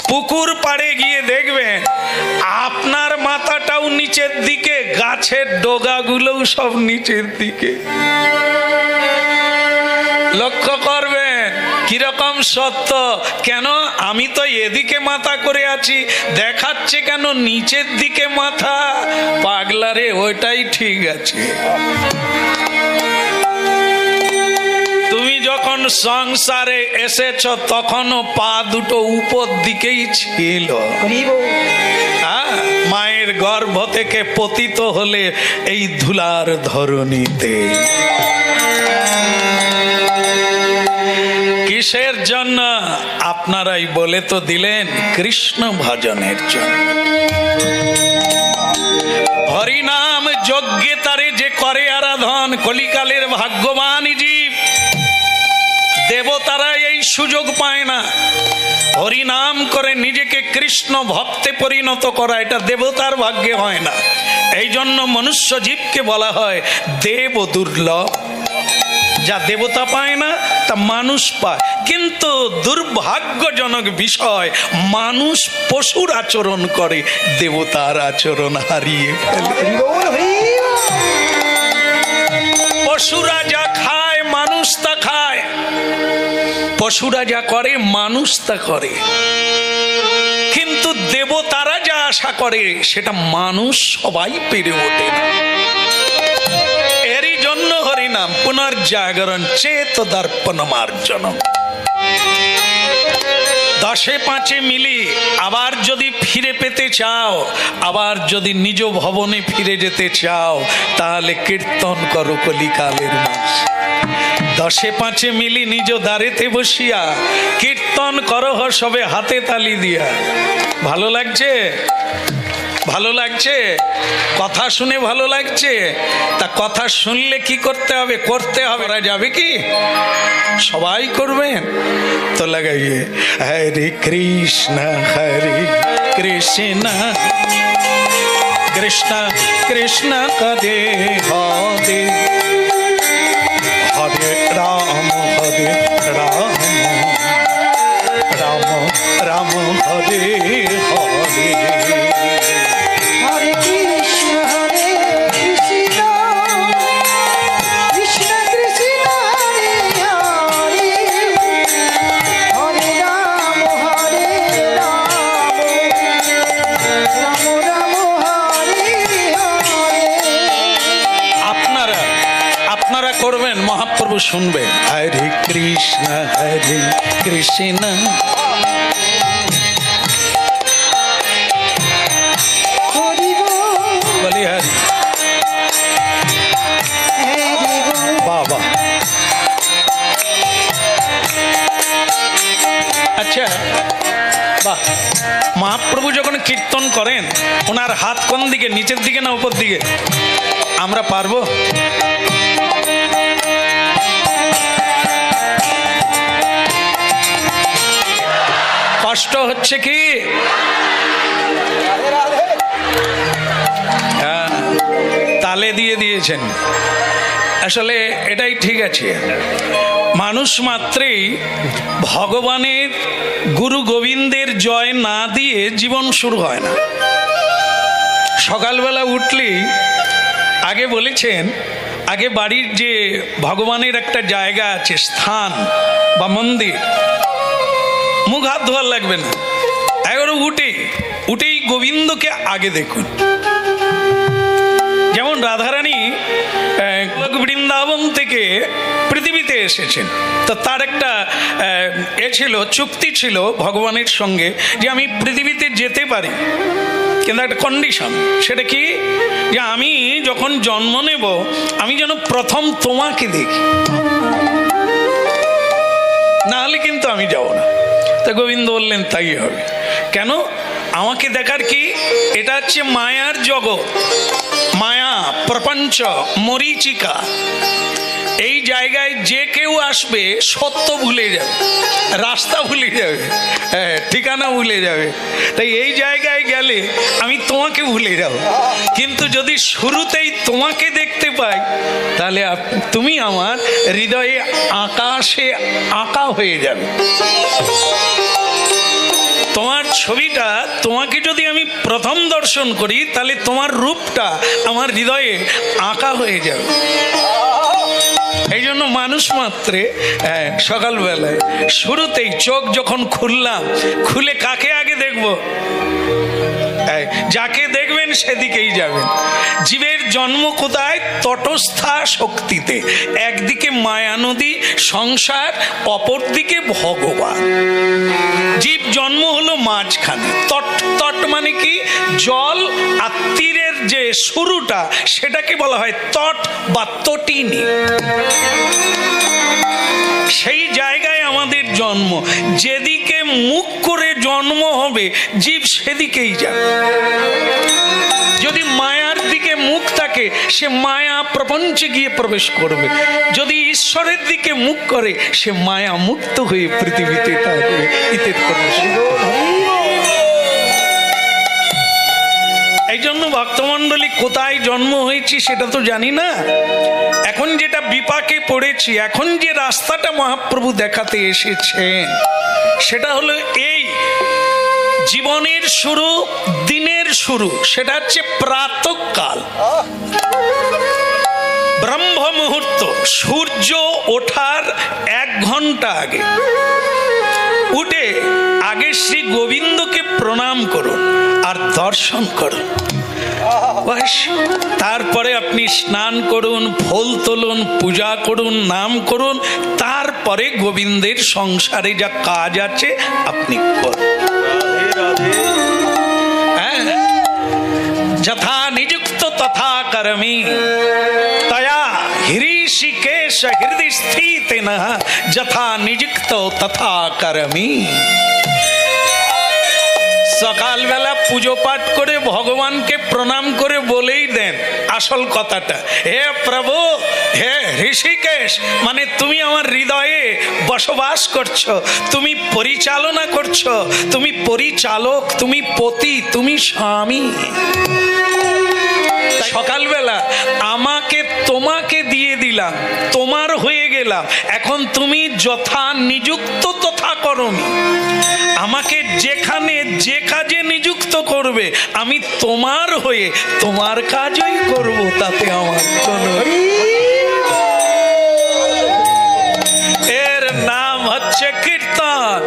পুকুর পাড়ে গিয়ে দেখবেন আপনার মাথাটাও নিচের দিকে, গাছের ডগাগুলোও সব নিচের দিকে। লক্ষ্য করবেন কিরকম সত্য। কেন? আমি তো এদিকে মাথা করে আছি, দেখাচ্ছে কেন নিচের দিকে মাথা? পাগলারে, ওইটাই ঠিক আছে। তুমি যখন সংসারে এসেছ তখনও পা দুটো উপর দিকেই ছিল। মায়ের গর্ভ থেকে পতিত হলে এই ধুলার ধরণীতে। কিসের জন্য? আপনারাই বলে তো দিলেন, কৃষ্ণ ভজনের জন্য। হরিনাম যজ্ঞে তারে যে করে আরাধন, কলিকালের ভাগ্যবান জীব। দেবতারা এই সুযোগ পায় না। হরিনাম করে নিজেকে কৃষ্ণ ভক্তে পরিণত করা, এটা দেবতার ভাগ্যে হয় না। এই জন্য মনুষ্য জীবকে বলা হয় দেব দুর্লভ। যা দেবতা পায় না তা মানুষ পায়। কিন্তু দুর্ভাগ্যজনক বিষয়, মানুষ পশুর আচরণ করে, দেবতার আচরণ হারিয়ে ফেলে। পশুরা যা খায় মানুষ তা খায়, পশুরা যা করে মানুষ তা করে। কিন্তু দেবতারা যা আশা করে সেটা মানুষ সবাই পেরে ওঠে না। এরই জন্য হরিনাম পুনর্জাগরণ চেত দর্পণ মার্জনম। 10 5 মিলি আবার যদি ফিরে পেতে চাও, আবার যদি নিজ ভবনে ফিরে যেতে চাও, তাহলে কীর্তন করো কলিকালের মাস। 10 5 মিলি নিজ দ্বারেতে বসিয়া কীর্তন করো, সবে হাতে তালি দিয়া। ভালো লাগছে? ভালো লাগছে? কথা শুনে ভালো লাগছে? তা কথা শুনলে কি করতে হবে? করতে হবে। যাবে কি? সবাই করবেন তো লাগাইয়ে হরে কৃষ্ণ কৃষ্ণ কৃষ্ণ হরে হরে, হরে রাম রাম রাম হরে হরে। হরে কৃষ্ণ কৃষ্ণ কৃষ্ণ হরে হরে, হরে রাম রাম রাম হরে হরে। আপনারা করবেন, মহাপ্রভু শুনবেন। হরে কৃষ্ণ কৃষ্ণ বলি হরি। বাবা আচ্ছা, বাহ। মহাপ্রভু যখন কীর্তন করেন ওনার হাত কোন দিকে? নিচের দিকে না উপর দিকে? আমরা পারবো? কষ্ট হচ্ছে কি? তালে দিয়ে দিয়েছেন। আসলে এটাই ঠিক আছে। মানুষ মাত্রেই ভগবানের গুরু গোবিন্দের জয় না দিয়ে জীবন শুরু হয় না। সকালবেলা উঠলেই আগে বলেছেন, আগে বাড়ির যে ভগবানের একটা জায়গা আছে, স্থান বা মন্দির, মুখ হাত ধোয়ার লাগবে না, এগারো উঠেই গোবিন্দকে আগে দেখুন। যেমন রাধারানী বৃন্দাবন থেকে পৃথিবীতে এসেছেন, তো তার একটা ছিল, চুক্তি ছিল ভগবানের সঙ্গে যে আমি পৃথিবীতে যেতে পারি, কিন্তু একটা কন্ডিশন। সেটা কি? যে আমি যখন জন্ম নেব আমি যেন প্রথম তোমাকে দেখি, না হলে কিন্তু আমি যাব না। তা গোবিন্দ বললেন তাই হবে। কেন? আমাকে দেখার কি? এটা হচ্ছে মায়ার জগৎ, মায়া প্রপঞ্চ মরীচিকা। এই জায়গায় যে কেউ আসবে সত্য ভুলে যাবে, রাস্তা ভুলে যাবে, ঠিকানা ভুলে যাবে। তাই এই জায়গায় গেলে আমি তোমাকে ভুলে যাব, কিন্তু যদি শুরুতেই তোমাকে দেখতে পাই তাহলে তুমি আমার হৃদয়ে আকাশে আঁকা হয়ে যাবে। তোমার ছবিটা, তোমাকে যদি আমি প্রথম দর্শন করি তাহলে তোমার রূপটা আমার হৃদয়ে আঁকা হয়ে যাবে। এই জন্য মানুষ মাত্রে সকালবেলায় শুরুতেই চোখ যখন খুললাম, খুলে কাকে আগে দেখব? যাকে দেখবেন সেদিকেই যাবেন। জীবের জন্ম কোথায়? তটস্থা শক্তিতে। একদিকে মায়া নদী সংসার, অপরদিকে ভগবান। জীব জন্ম হলো মাঝখানে। তট তট মানে কি? জল আর তীরের যে শুরুটা সেটাকে বলা হয় তট বা তটিনী। সেই জায়গায় আমাদের জন্ম। যেদিকে মুখ করে জন্ম হবে জীব সেদিকেই যাবে। যদি মায়ার দিকে মুখ থাকে সে মায়া প্রপঞ্চে গিয়ে প্রবেশ করবে, যদি ঈশ্বরের দিকে মুখ করে সে মায়া মুক্ত হয়ে পৃথিবীতে থাকবে। এই জন্য ভক্তমণ্ডলী কোথায় জন্ম হয়েছি সেটা তো জানি না। এখন যেটা বিপাকে পড়েছি, এখন যে রাস্তাটা মহাপ্রভু দেখাতে এসেছেন সেটা হলো এই জীবনের শুরু, দিনের শুরু, সেটা হচ্ছে প্রাতঃকাল, ব্রহ্ম মুহূর্ত। সূর্য ওঠার 1 ঘন্টা আগে উঠে আগে শ্রী গোবিন্দকে প্রণাম করুন আর দর্শন করুন। তারপরে আপনি স্নান করুন, ফুল তুলুন, পূজা করুন, নাম করুন, তারপরে গোবিন্দের সংসারে যা কাজ আছে আপনি করুন। যথা নিযুক্ত তথা করমি, তয়া হৃষিকেশ হৃদয় স্থিতেন যথা নিযুক্ত তথা করমি। সকালবেলা পুজো পাঠ করে ভগবানকে প্রণাম করে বলেই দেন আসল কথাটা, হে প্রভু, হে ঋষিকেশ, মানে তুমি আমার হৃদয়ে বসবাস করছো, তুমি পরিচালনা করছো, তুমি পরিচালক, তুমি পতি, তুমি স্বামী। সকালবেলা আমাকে তোমাকে দিয়ে দিলাম, তোমার হয়ে গেলাম, এখন তুমি যথা নিযুক্ত তথা করমি। আমাকে যেখানে যে কাজে নিযুক্ত করবে আমি তোমার হয়ে তোমার কাজই করব, তাতে আমার কোনো। এর নাম হচ্ছে কীর্তন,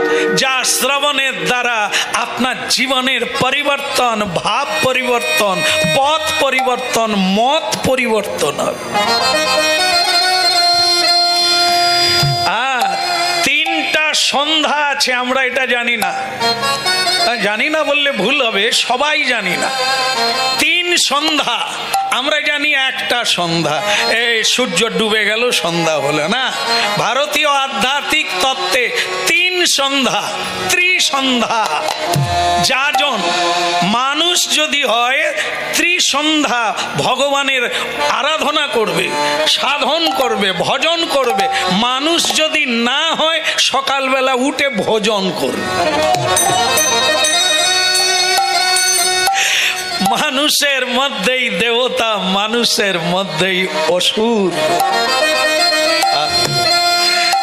যা শ্রবণের দ্বারা আপনার জীবনের পরিবর্তন, ভাব পরিবর্তন, পথ পরিবর্তন, মত পরিবর্তন হবে। আর 3টা সন্ধ্যা আছে, আমরা এটা জানি না, জানি না বললে ভুল হবে, সবাই জানি না। 3 সন্ধ্যা আমরা জানি, একটা সন্ধ্যা এই সূর্য ডুবে গেল সন্ধ্যা হলো না। ভারতীয় আধ্যাত্মিক তত্ত্বে 3 সন্ধ্যা, ত্রিসন্ধ্যা। যাজন মানুষ যদি হয় ত্রিসন্ধ্যা ভগবানের আরাধনা করবে, সাধন করবে, ভজন করবে। মানুষ যদি না হয় সকালবেলা উঠে ভোজন করবে। মানুষের মধ্যেই দেবতা, মানুষের মধ্যেই অসুর।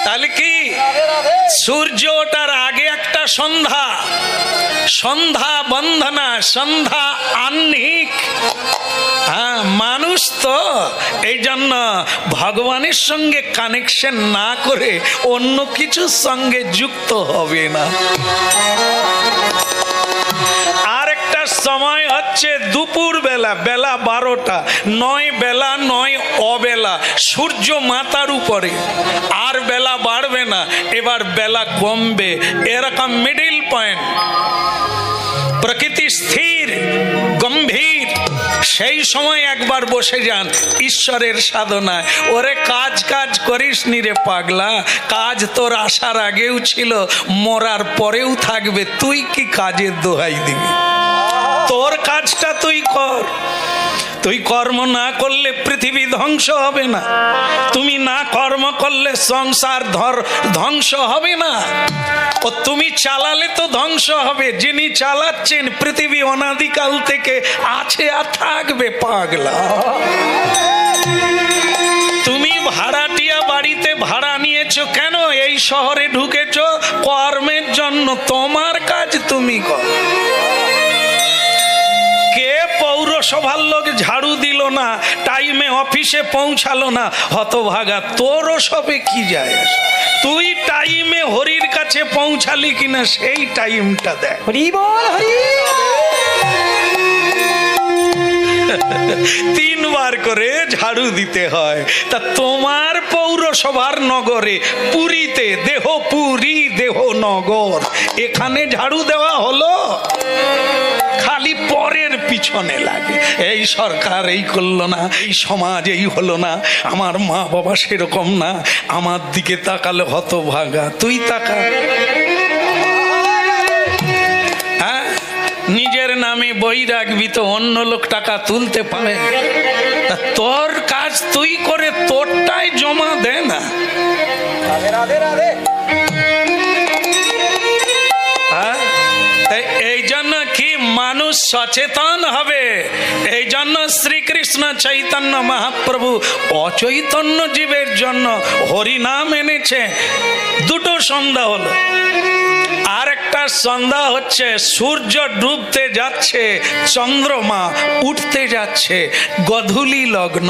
তাহলে কি সূর্য ওঠার আগে একটা সন্ধ্যা, সন্ধ্যা বন্দনা, সন্ধ্যা আহ্নিক। হ্যাঁ, মানুষ তো এই জন্য ভগবানের সঙ্গে কানেকশন না করে অন্য কিছুর সঙ্গে যুক্ত হবে না। আর একটা সময় হচ্ছে দুপুর বেলা, বেলা 12টা, নয় বেলা নয় অবেলা, সূর্য মাথার উপরে, আর বেলা বাড়বে না, এবার বেলা কমবে, এরকম মিডিল পয়েন্ট। প্রকৃতি স্থির গম্ভীর, সেই সময় একবার বসে যান ঈশ্বরের সাধনায়। ওরে কাজ কাজ করিস নি রে পাগলা, কাজ তোর আসার আগেও ছিল, মরার পরেও থাকবে, তুই কি কাজের দোহাই দিবি? তোর কাজটা তুই কর। তুই কর্ম না করলে পৃথিবী ধ্বংস হবে না, তুমি না কর্ম করলে সংসার ধ্বংস হবে না, ও তুমি চালালে তো ধ্বংস হবে। যিনি চালাচ্ছেন পৃথিবী অনাদিকাল থেকে আছে আর থাকবে পাগলা। তুমি ভাড়াটিয়া বাড়িতে ভাড়া নিয়েছো কেন? এই শহরে ঢুকেছো কর্মের জন্য, তোমার কাজ তুমি কর। কে পৌরসভার লোক ঝাড়ু দিল না, টাইমে অফিসে পৌঁছালো না, হতভাগা, তোরও সবে কি যায়? তুই টাইমে হরির কাছে পৌঁছালি কিনা সেই টাইমটা দেখ। হরি বল, হরি তিনবার করে ঝাড়ু দিতে হয়। তা তোমার পৌরসভার নগরে, পুরীতে দেহ পুরী দেহ নগর, এখানে ঝাড়ু দেওয়া হলো? খালি পরের পিছনে লাগে, এই সরকার এই করলো না, এই সমাজ এই হলো না, আমার মা বাবা সেরকম না, আমার দিকে তাকালে হতভাগা। তুই তাকা। হ্যাঁ, নিজের নামে বই রাখবি তো অন্য লোক টাকা তুলতে পারে? তোর কাজ তুই করে তোরটাই জমা দে না। রাধে রাধে। এই জন্য কি মানুষ সচেতন হবে। এই জন্য শ্রীকৃষ্ণ চৈতন্য মহাপ্রভু অচৈতন্য জীবের জন্য হরিনাম এনেছে। দুটো সন্ধ্যা হলো, আর একটা সন্ধ্যা হচ্ছে সূর্য ডুবতে যাচ্ছে, চন্দ্রমা উঠতে যাচ্ছে, গধূলি লগ্ন,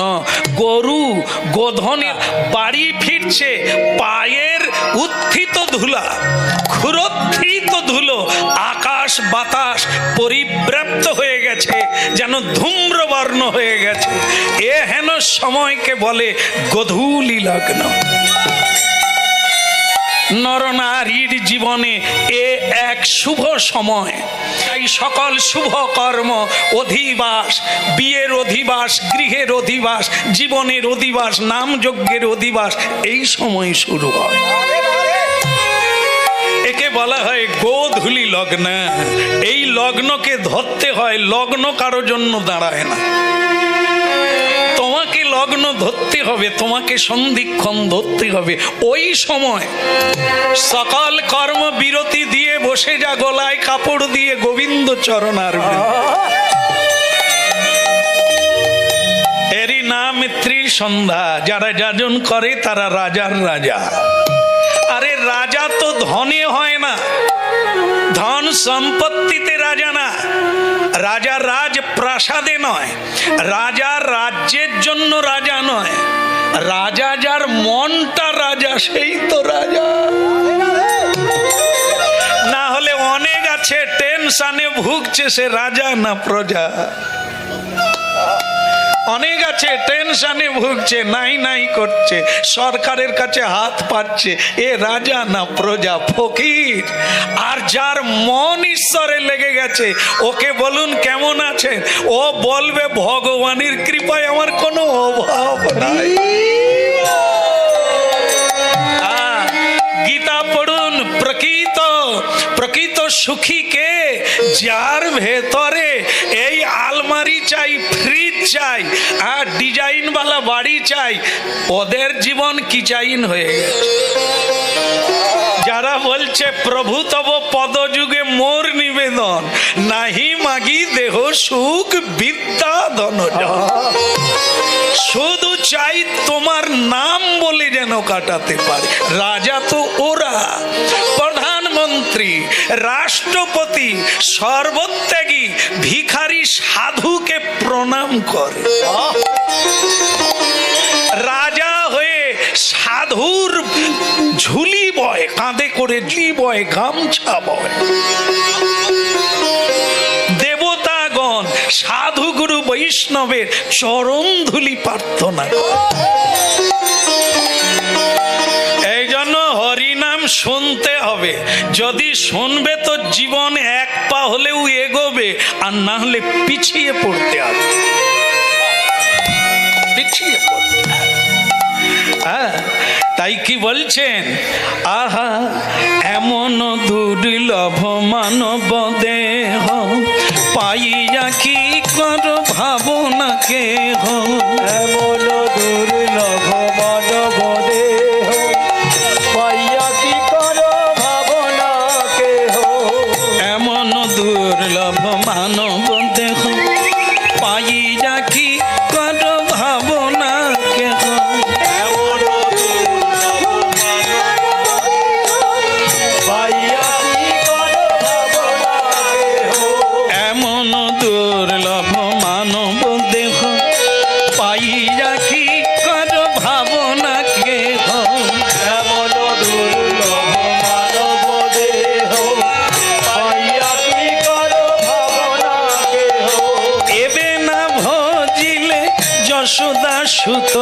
গরু গোধনের বাড়ি ফিরছে, পায়ের উত্থিত ধুলা, ক্ষুরোত্থিত ধুলো, আকাশ বাতাস পরিব্যাপ্ত হয়ে গেছে, যেন ধূম্রবর্ণ হয়ে গেছে। এ হেন সময়কে বলে গধূলি লগ্ন। নরনারীর জীবনে এ এক শুভ সময়। এই সকল শুভ কর্ম, অধিবাস, বিয়ের অধিবাস, গৃহের অধিবাস, জীবনের অধিবাস, নামযজ্ঞের অধিবাস এই সময় শুরু হয়। একে বলা হয় গোধূলি লগ্ন। এই লগ্নকে ধরতে হয়, লগ্ন কারো জন্য দাঁড়ায় না। তোমাকে লগ্ন ধরতে হবে, তোমাকে সন্ধিক্ষণ ধরতে হবে। ওই সময় সকল কর্ম বিরতি দিয়ে বসে যা, গলায় কাপড় দিয়ে গোবিন্দ চরণার এরই নাম ত্রিসন্ধ্যা। যারা যাজন করে তারা রাজার রাজা। আরে রাজা তো ধনে হয় না, ধন সম্পত্তিতে রাজা না, রাজা রাজ প্রাসাদে নয়, রাজা রাজ্যের জন্য রাজা নয়, রাজা যার মনটা রাজা সেই তো রাজা। না হলে অনেক আছে টেনশনে ভুগছে, সে রাজা না প্রজা। অনেক আছে টেনশনে ভুগছে, নাই নাই করছে, সরকারের কাছে হাত পাচ্ছে, এ রাজা না প্রজা, ফকির। আর যার মন ঈশ্বরে লেগে গেছে, ওকে বলুন কেমন আছেন, ও বলবে ভগবানের কৃপায় আমার কোনো অভাব নাই। গীতা পড়ুন, প্রকৃত সুখী কে? যার ভেতরে এই আলমারি চাই, ফ্রিজ চাই, আর ডিজাইন वाला বাড়ি চাই, ওদের জীবন কি চাইন হয়ে গেছে। যারা বলছে প্রভু তব পদযুগে মোর নিবেদন, নাহি মাগি দেহ সুখ বিদ্যা ধন, শুধু চাই তোমার নাম বলে যেন কাটাতে পারে। রাজা তো ওরা, প্রধানমন্ত্রী, রাষ্ট্রপতি, সর্বত্যাগী ভিখারি সাধুকে প্রণাম করে। রাজা হয়ে সাধুর ঝুলি বয়, কাঁধে করে ঝুলি বয়, গামছা বয়। দেবতাগণ সাধু গুরু বৈষ্ণবের চরণ ধুলি প্রার্থনা করে। এই জন্য হরিনাম শুনতে হবে। যদি শুনবে তো জীবন এক পা হলেও এগোবে, আর না হলে পিছিয়ে পড়তে হবে, পিছিয়ে পড়তে হবে। হ্যাঁ, তাই কি বলছেন, আহা এমন দুর্লভ মানব দেহ, পাইয়া কি কর ভাবনা কেহ। এমন দুর্লভ মানব দেহ, পাইয়া কি করো ভাবনা কেহ। এমন দুর্লভ মানব দেহ, পাইয়া কি কর ভাবনা কেহ। এমন দুর্লভ মানব দেহ, পাইয়া কি করো ভাবনা কেহ। এমন দুর্লভ মানব দেহ, পাইয়া কি কর ভাবনা কেহ। এমন দুর্লভ মানব দেহ, পাইয়া কি করো ভাবনা কেহ। এবে না ভজিলে যশোদা সুত,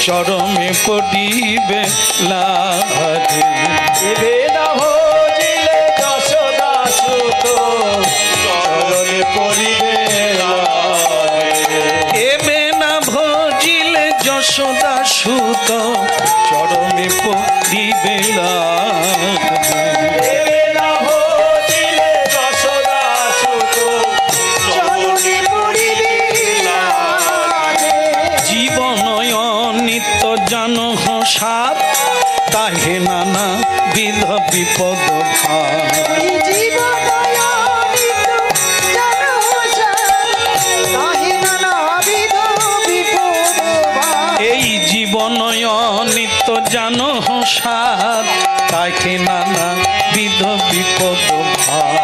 চরমে পড়িবে লাভে। এবে না ভজিলে যশোদা সুত, চরণে পড়িবে লাভে। এবে না ভজিলে যশোদা সুত, চরমে পড়িবে লাভে। এবে না ভজিলে যশোদা সুত, চরণে পড়িবে লাভে। জীবন নিত্য জানো সাত, তাহে নানা বিধ বিপদ ভার। এই জীবন নিত্য জানো সাত, তাহে নানা বিধ বিপদ ভার।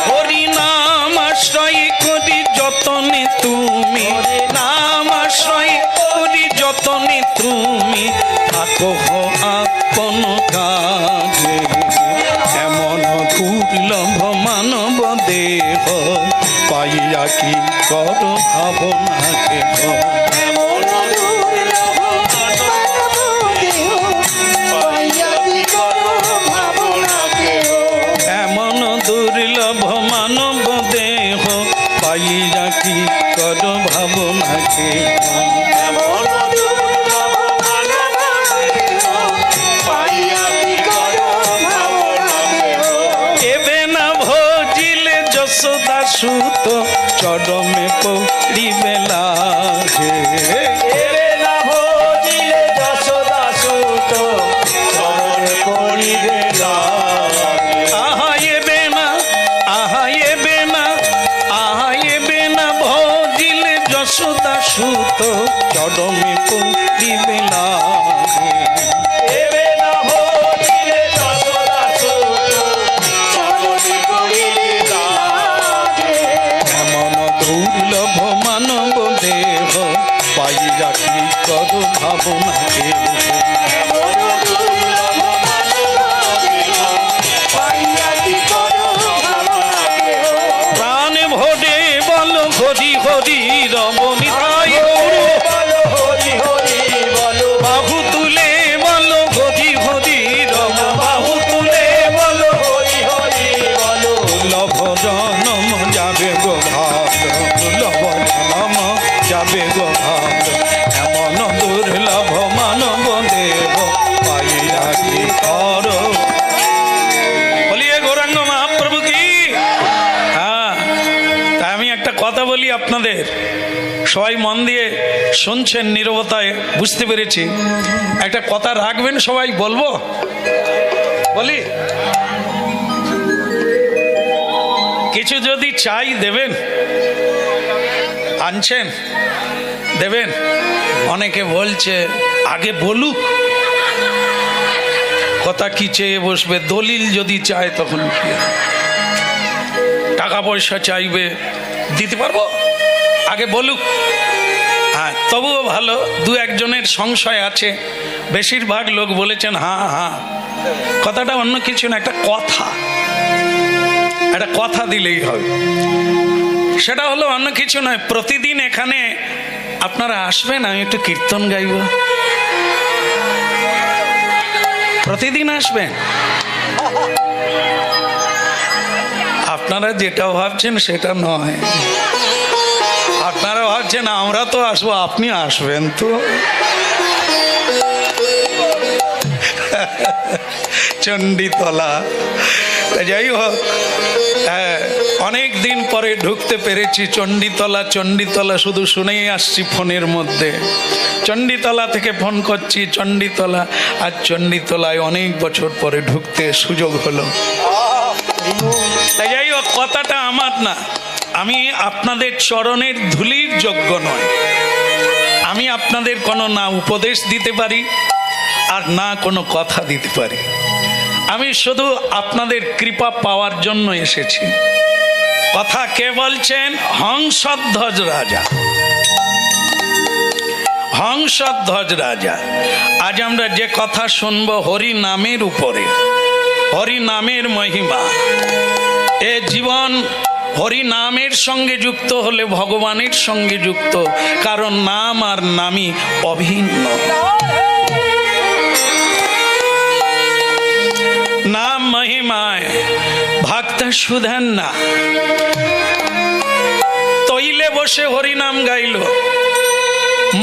হরিনাম আশ্রয় করি যতনে তুমি, নাম আশ্রয় করি যতনে তুমি, থাকো আপন কাজে। এমন দুর্লভ মানব দেহ, পাইয়া কি কর ভাবনা কেহ। এমন দুর্লভ মানব দেহ, পাইয়া কি কর ভাবনা কেহ। এবে না ভজিলে যশোদা সুত, চরমে পড়িবে লাভে। এবে না ভজিলে যশোদা সুত, চরণে পড়িবে লাভে। আহা এবে না, আহা এবে না, আহা এবে না ভজিলে যশোদা সুত, চরমে পড়িবে লাভে। এবে না ভজিলে যশোদা সুত, চরণে পড়িবে লাভে। এমন দুর্লভ মানব দেহ, পাইয়া কি কর ভাবনা কেহ। এমন দুর্লভ মানব দেহ, পাইয়া কি করো ভাবনা কেহ। প্রাণ ভোরে বল হরি হরি রমণী তাই গৌর, বলো হরি হরি বলো। বাহু তুলে বল হরি হরি রম, বাহু তুলে বল হরি হরি বলো। লভ জনম যাবে গো ভাব, লভ জনম যাবে গো ভাব। এমন দুর্লভ মানব দেহ, পাইয়া কি কর। বলিয়ে গৌরাঙ্গ মহাপ্রভু কি। হ্যাঁ, তা আমি একটা কথা বলি আপনাদের, সবাই মন দিয়ে শুনছেন, নীরবতায় বুঝতে পেরেছি। একটা কথা রাখবেন সবাই, বলবো? বলি, কিছু যদি চাই দেবেন? আনছেন? দেবেন? অনেকে বলছে আগে বলুক, কথা কি চেয়ে বসবে? দলিল যদি চায় তখন কি? টাকা পয়সা চাইবে, দিতে পারবো? আগে বলুক। হ্যাঁ, তবুও ভালো, দু একজনের সংশয় আছে। বেশিরভাগ লোক বলেছেন হ্যাঁ হ্যাঁ। কথাটা অন্য কিছু না, একটা কথা, একটা কথা দিলেই হবে। সেটা হলো অন্য কিছু নয়, প্রতিদিন এখানে আপনারা আসবেন, আমি একটু কীর্তন গাইব। প্রতিদিন আসবেন। আপনারা যেটা ভাবছেন সেটা নয়। আপনারা ভাবছেন আমরা তো আসবো, আপনি আসবেন তো। চণ্ডীতলা, যাই হোক, অনেক দিন পরে ঢুকতে পেরেছি চণ্ডীতলা। চণ্ডীতলা শুধু শুনেই আসছি ফোনের মধ্যে, চণ্ডীতলা থেকে ফোন করছি চণ্ডীতলা। আর চণ্ডীতলায় অনেক বছর পরে ঢুকতে সুযোগ হলো। যাই হোক, কথাটা আমার না, আমি আপনাদের চরণের ধুলির যোগ্য নয়। আমি আপনাদের কোনো না উপদেশ দিতে পারি আর না কোনো কথা দিতে পারি। আমি শুধু আপনাদের কৃপা পাওয়ার জন্য এসেছি। কথা কে বলছেন? হংসধ্বজ রাজা। হংসধ্বজ রাজা। আজ আমরা যে কথা শুনব হরি নামের উপরে, হরি নামের মহিমা। এ জীবন হরি নামের সঙ্গে যুক্ত হলে ভগবানের সঙ্গে যুক্ত, কারণ নাম আর নামই অভিন্ন। নাম মহিমায় ভক্ত সুধন না। তৈলে বসে হরিনাম গাইল,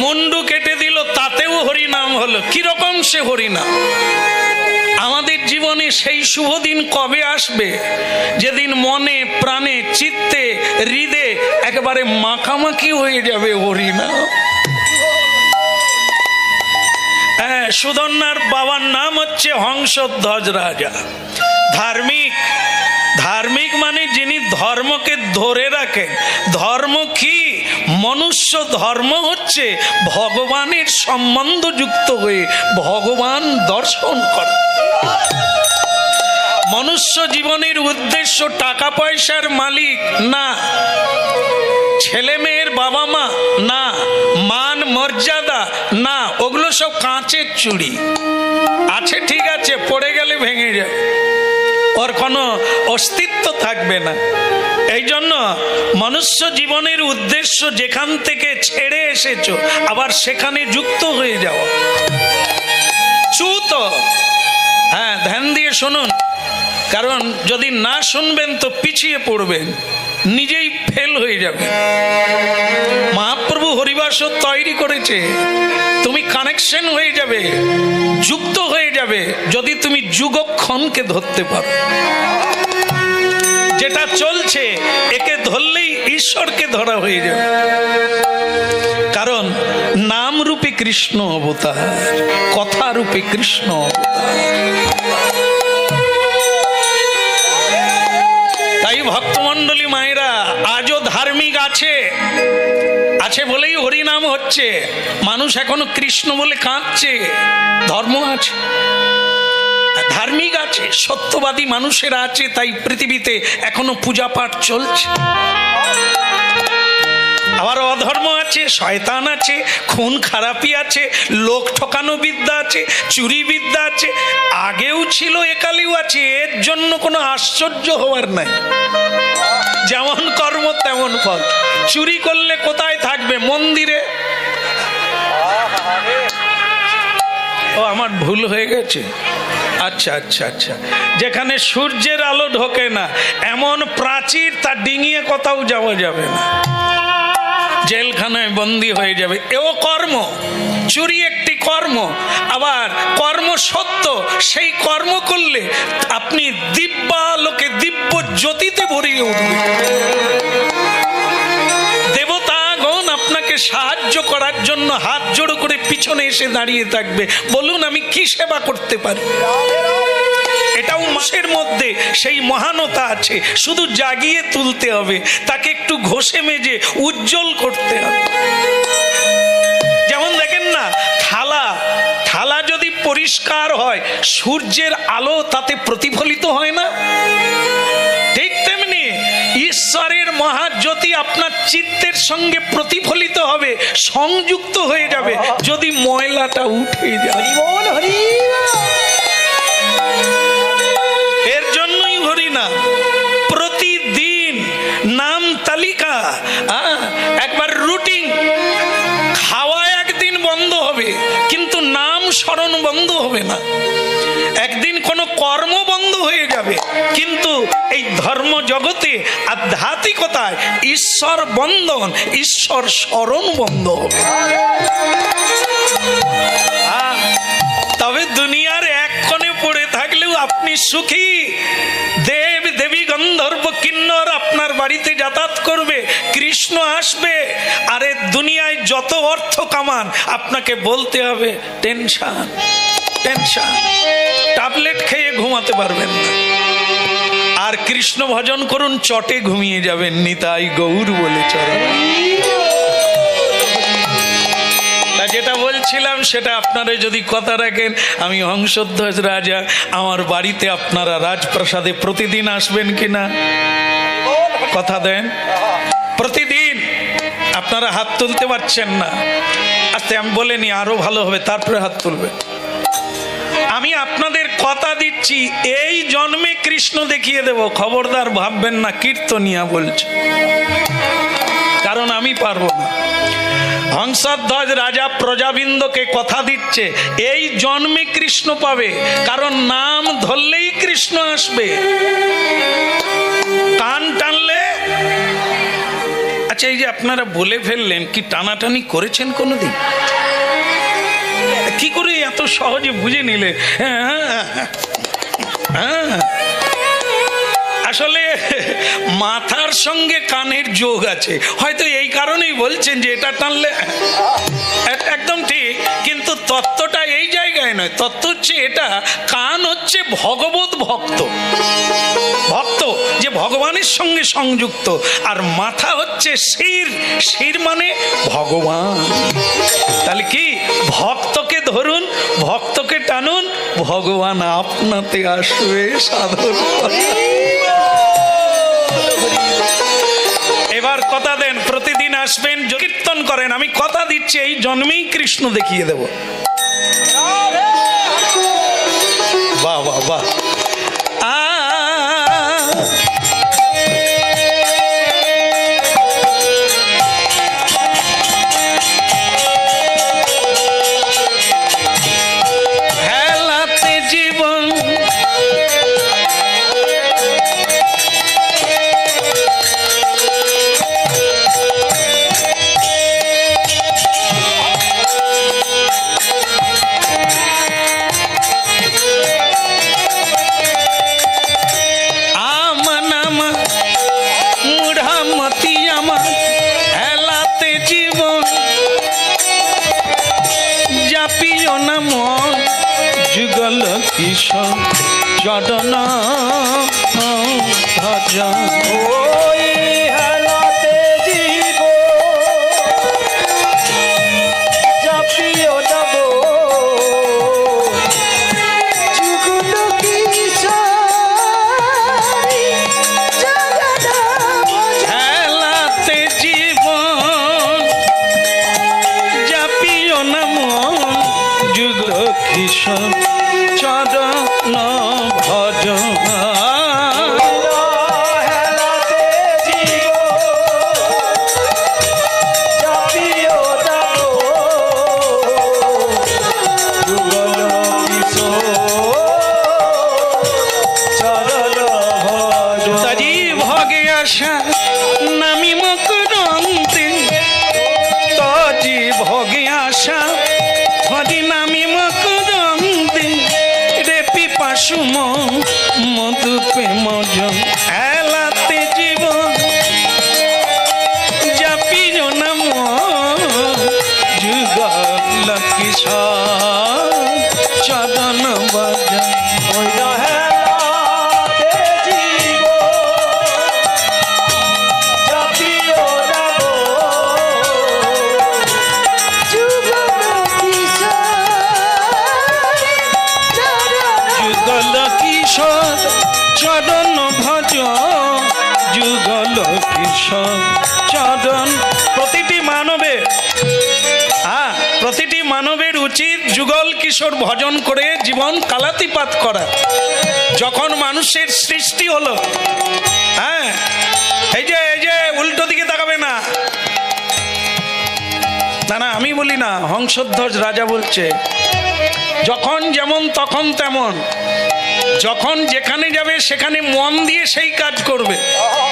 মুন্ডু কেটে দিল, তাতেও হরিনাম হলো। কিরকম সে হরিনাম? আমাদের জীবনে সেই শুভ দিন কবে আসবে যেদিন মনে প্রাণে চিত্তে হৃদয়ে একেবারে মাখামাখি হয়ে যাবে হরিনাম? হ্যাঁ, সুধন্যার বাবার নাম হচ্ছে হংসধ্বজ রাজা। ধার্মিক, ধার্মিক মানে যিনি ধর্মকে ধরে রাখেন। ধর্ম কি? মনুষ্য ধর্ম হচ্ছে ভগবানের সম্বন্ধ যুক্ত হয়ে ভগবান দর্শন করা। মনুষ্য জীবনের উদ্দেশ্য টাকা পয়সার মালিক না, ছেলে মেয়ের বাবা মা না, মান মর্যাদা না, ওগুলো সব কাঁচের চুড়ি। আছে ঠিক আছে, পড়ে গেলে ভেঙে যায়, ওর কোনো অস্তিত্ব থাকবে না। এই জন্য মনুষ্য জীবনের উদ্দেশ্য যেখান থেকে ছেড়ে এসেছো আবার সেখানে যুক্ত হয়ে যাও। চুত, হ্যাঁ, ধ্যান দিয়ে শুনুন, কারণ যদি না শুনবেন তো পিছিয়ে পড়বেন, নিজেই ফেল হয়ে যাবে। মহাপ্রভু হরিবাসর তৈরি করেছে, তুমি কানেকশন হয়ে যাবে, যুক্ত হয়ে যাবে যদি তুমি যুগক্ষণকে ধরতে পারো। যেটা চলছে একে ধরলেই ঈশ্বরকে ধরা হয়ে যাবে, কারণ নাম রূপে কৃষ্ণ অবতার, কথা রূপে কৃষ্ণ অবতার। তাই ভক্তমণ্ডলী মায়েরা, আজও ধার্মিক আছে, আছে বলেই হরিনাম হচ্ছে। মানুষ এখনো কৃষ্ণ বলে কাঁদছে। ধর্ম আছে, ধার্মিক আছে, সত্যবাদী মানুষেরা আছে, তাই পৃথিবীতে এখনো পূজা পাঠ চলছে। আবার অধর্ম আছে, শয়তান আছে, খুন খারাপি আছে, লোক ঠকানো বিদ্যা আছে, চুরি বিদ্যা আছে, আগেও ছিল, একালেও আছে। এর জন্য কোনো আশ্চর্য হওয়ার নাই। যেমন কর্ম তেমন ফল। চুরি করলে কোথায় থাকবে? মন্দিরে। ও, আমার ভুল হয়ে গেছে। আচ্ছা আচ্ছা আচ্ছা, যেখানে সূর্যের আলো ঢোকে না এমন প্রাচীর, তা ডিঙিয়ে কোথাও যাওয়া যাবে না, জেলখানায় বন্দী হয়ে যাবে। এও কর্ম। চুরি একটি কর্ম, আবার কর্ম সত্য। সেই কর্ম করলে আপনি দিব্যালোকে, দিব্য জ্যোতিতে ভরিয়ে উঠবে। সাহায্য করার জন্য হাত জোড়ো করে পিছনে এসে দাঁড়িয়ে থাকবে। বলুন আমি কি সেবা করতে পারি? এটাও মাসের মধ্যে সেই মহানতা আছে, শুধু জাগিয়ে তুলতে হবে, তাকে একটু ঘষে মেজে উজ্জ্বল করতে হবে। যেমন দেখেন না, থালা যদি পরিষ্কার হয় সূর্যের আলো তাতে প্রতিফলিত হয় না? ঠিক তেমনি ঈশ্বরের মহাজ্যোতি আপনার চিত্তের সঙ্গে প্রতিফলিত হবে, সংযুক্ত হয়ে যাবে যদি ময়লাটা উঠে যায়। এর জন্যই হরি না প্রতিদিন নাম তালিকা, একবার রুটিন। খাওয়া একদিন বন্ধ হবে কিন্তু নাম স্মরণ বন্ধ হবে না। একদিন কোনো কর্ম বন্ধ হয়ে যাবে কিন্তু এই ধর্ম জগতে আধ্যাত্মিকতায় ঈশ্বর বন্দন, ঈশ্বর স্মরণ বন্ধ হবে। তবে দুনিয়ার এক কোণে পড়ে থাকলেও আপনি সুখী। দেব দেবী গন্ধর্ব কিন্নর আপনার বাড়িতে যাতায়াত করবে, কৃষ্ণ আসবে। আরে দুনিয়ায় যত অর্থ কামান আপনাকে বলতে হবে টেনশন টেনশন, ট্যাবলেট খেয়ে ঘুমাতে পারবেন না। আর কৃষ্ণ ভজন করুন, চটে ঘুমিয়ে যাবেন। নিতাই গৌর বলে চরণ। যেটা বলছিলাম সেটা আপনারা যদি কথা রাখেন, আমি হংসধ্বজ রাজা, আমার বাড়িতে আপনারা রাজপ্রাসাদে প্রতিদিন আসবেন কিনা? কথা দেন। প্রতিদিন আপনারা হাত তুলতে পারছেন না, আস্তে আমি বলিনি আরো ভালো হবে, তারপরে হাত তুলবে। আমি আপনাদের কথা দিচ্ছি এই জন্মে কৃষ্ণ দেখিয়ে দেব। খবরদার ভাববেন না কীর্তনিয়া বলছে, কারণ আমি পারবো না। হংসধ্বজ রাজা প্রজাবৃন্দকে কথা দিচ্ছে এই জন্মে কৃষ্ণ পাবে, কারণ নাম ধরলেই কৃষ্ণ আসবে। কান টানলে, আচ্ছা এই যে আপনারা বলে ফেললেন, কি টানাটানি করেছেন কোনোদিন? কি করে এত সহজে বুঝে নিলে? আসলে মাথার সঙ্গে কানের যোগ আছে, হয়তো এই কারণেই বলছেন যে এটা টানলে একদম ঠিক, কিন্তু তত্ত্বটা এই জায়গায় নয়। তত্ত্ব হচ্ছে এটা, কান হচ্ছে ভগবত ভক্ত, ভক্ত যে ভগবানের সঙ্গে সংযুক্ত, আর মাথা হচ্ছে শির, শির মানে ভগবান। তাহলে কি, ভক্তকে ধরুন, ভক্তকে টানুন, ভগবান আপনাতে আসবে সাধন। এবার কথা দেন, প্রতিদিন আসবেন, কীর্তন করেন। আমি কথা দিচ্ছি এই জন্মেই কৃষ্ণ দেখিয়ে দেব। বাহ বাহ বাহ। হেলাতে জীবন যুগল কিশোর চরণ ভজন। ওই হেলাতে জীব জাপিও নব যুগল কিশোর চরণ ভজন। হেলাতে জীবন জাপিও নাম যুগল কিশোর চরণ ভজন। হেলাতে কিশোর চরণ ভজন। ওই না হেলাতে জীবন চাপিও না গো যুগল যুগল কিশোর চরণ ভজ, যুগল কিশোর চরণ। প্রতিটি মানবের উচিত যুগল কিশোর ভজন করে জীবন কালাতিপাত করা। যখন মানুষের সৃষ্টি হলো, হ্যাঁ, এই যে উল্টো দিকে তাকাবে না, না আমি বলি না, হংসধ্বজ রাজা বলছে যখন যেমন তখন তেমন, যখন যেখানে যাবে সেখানে মন দিয়ে সেই কাজ করবে,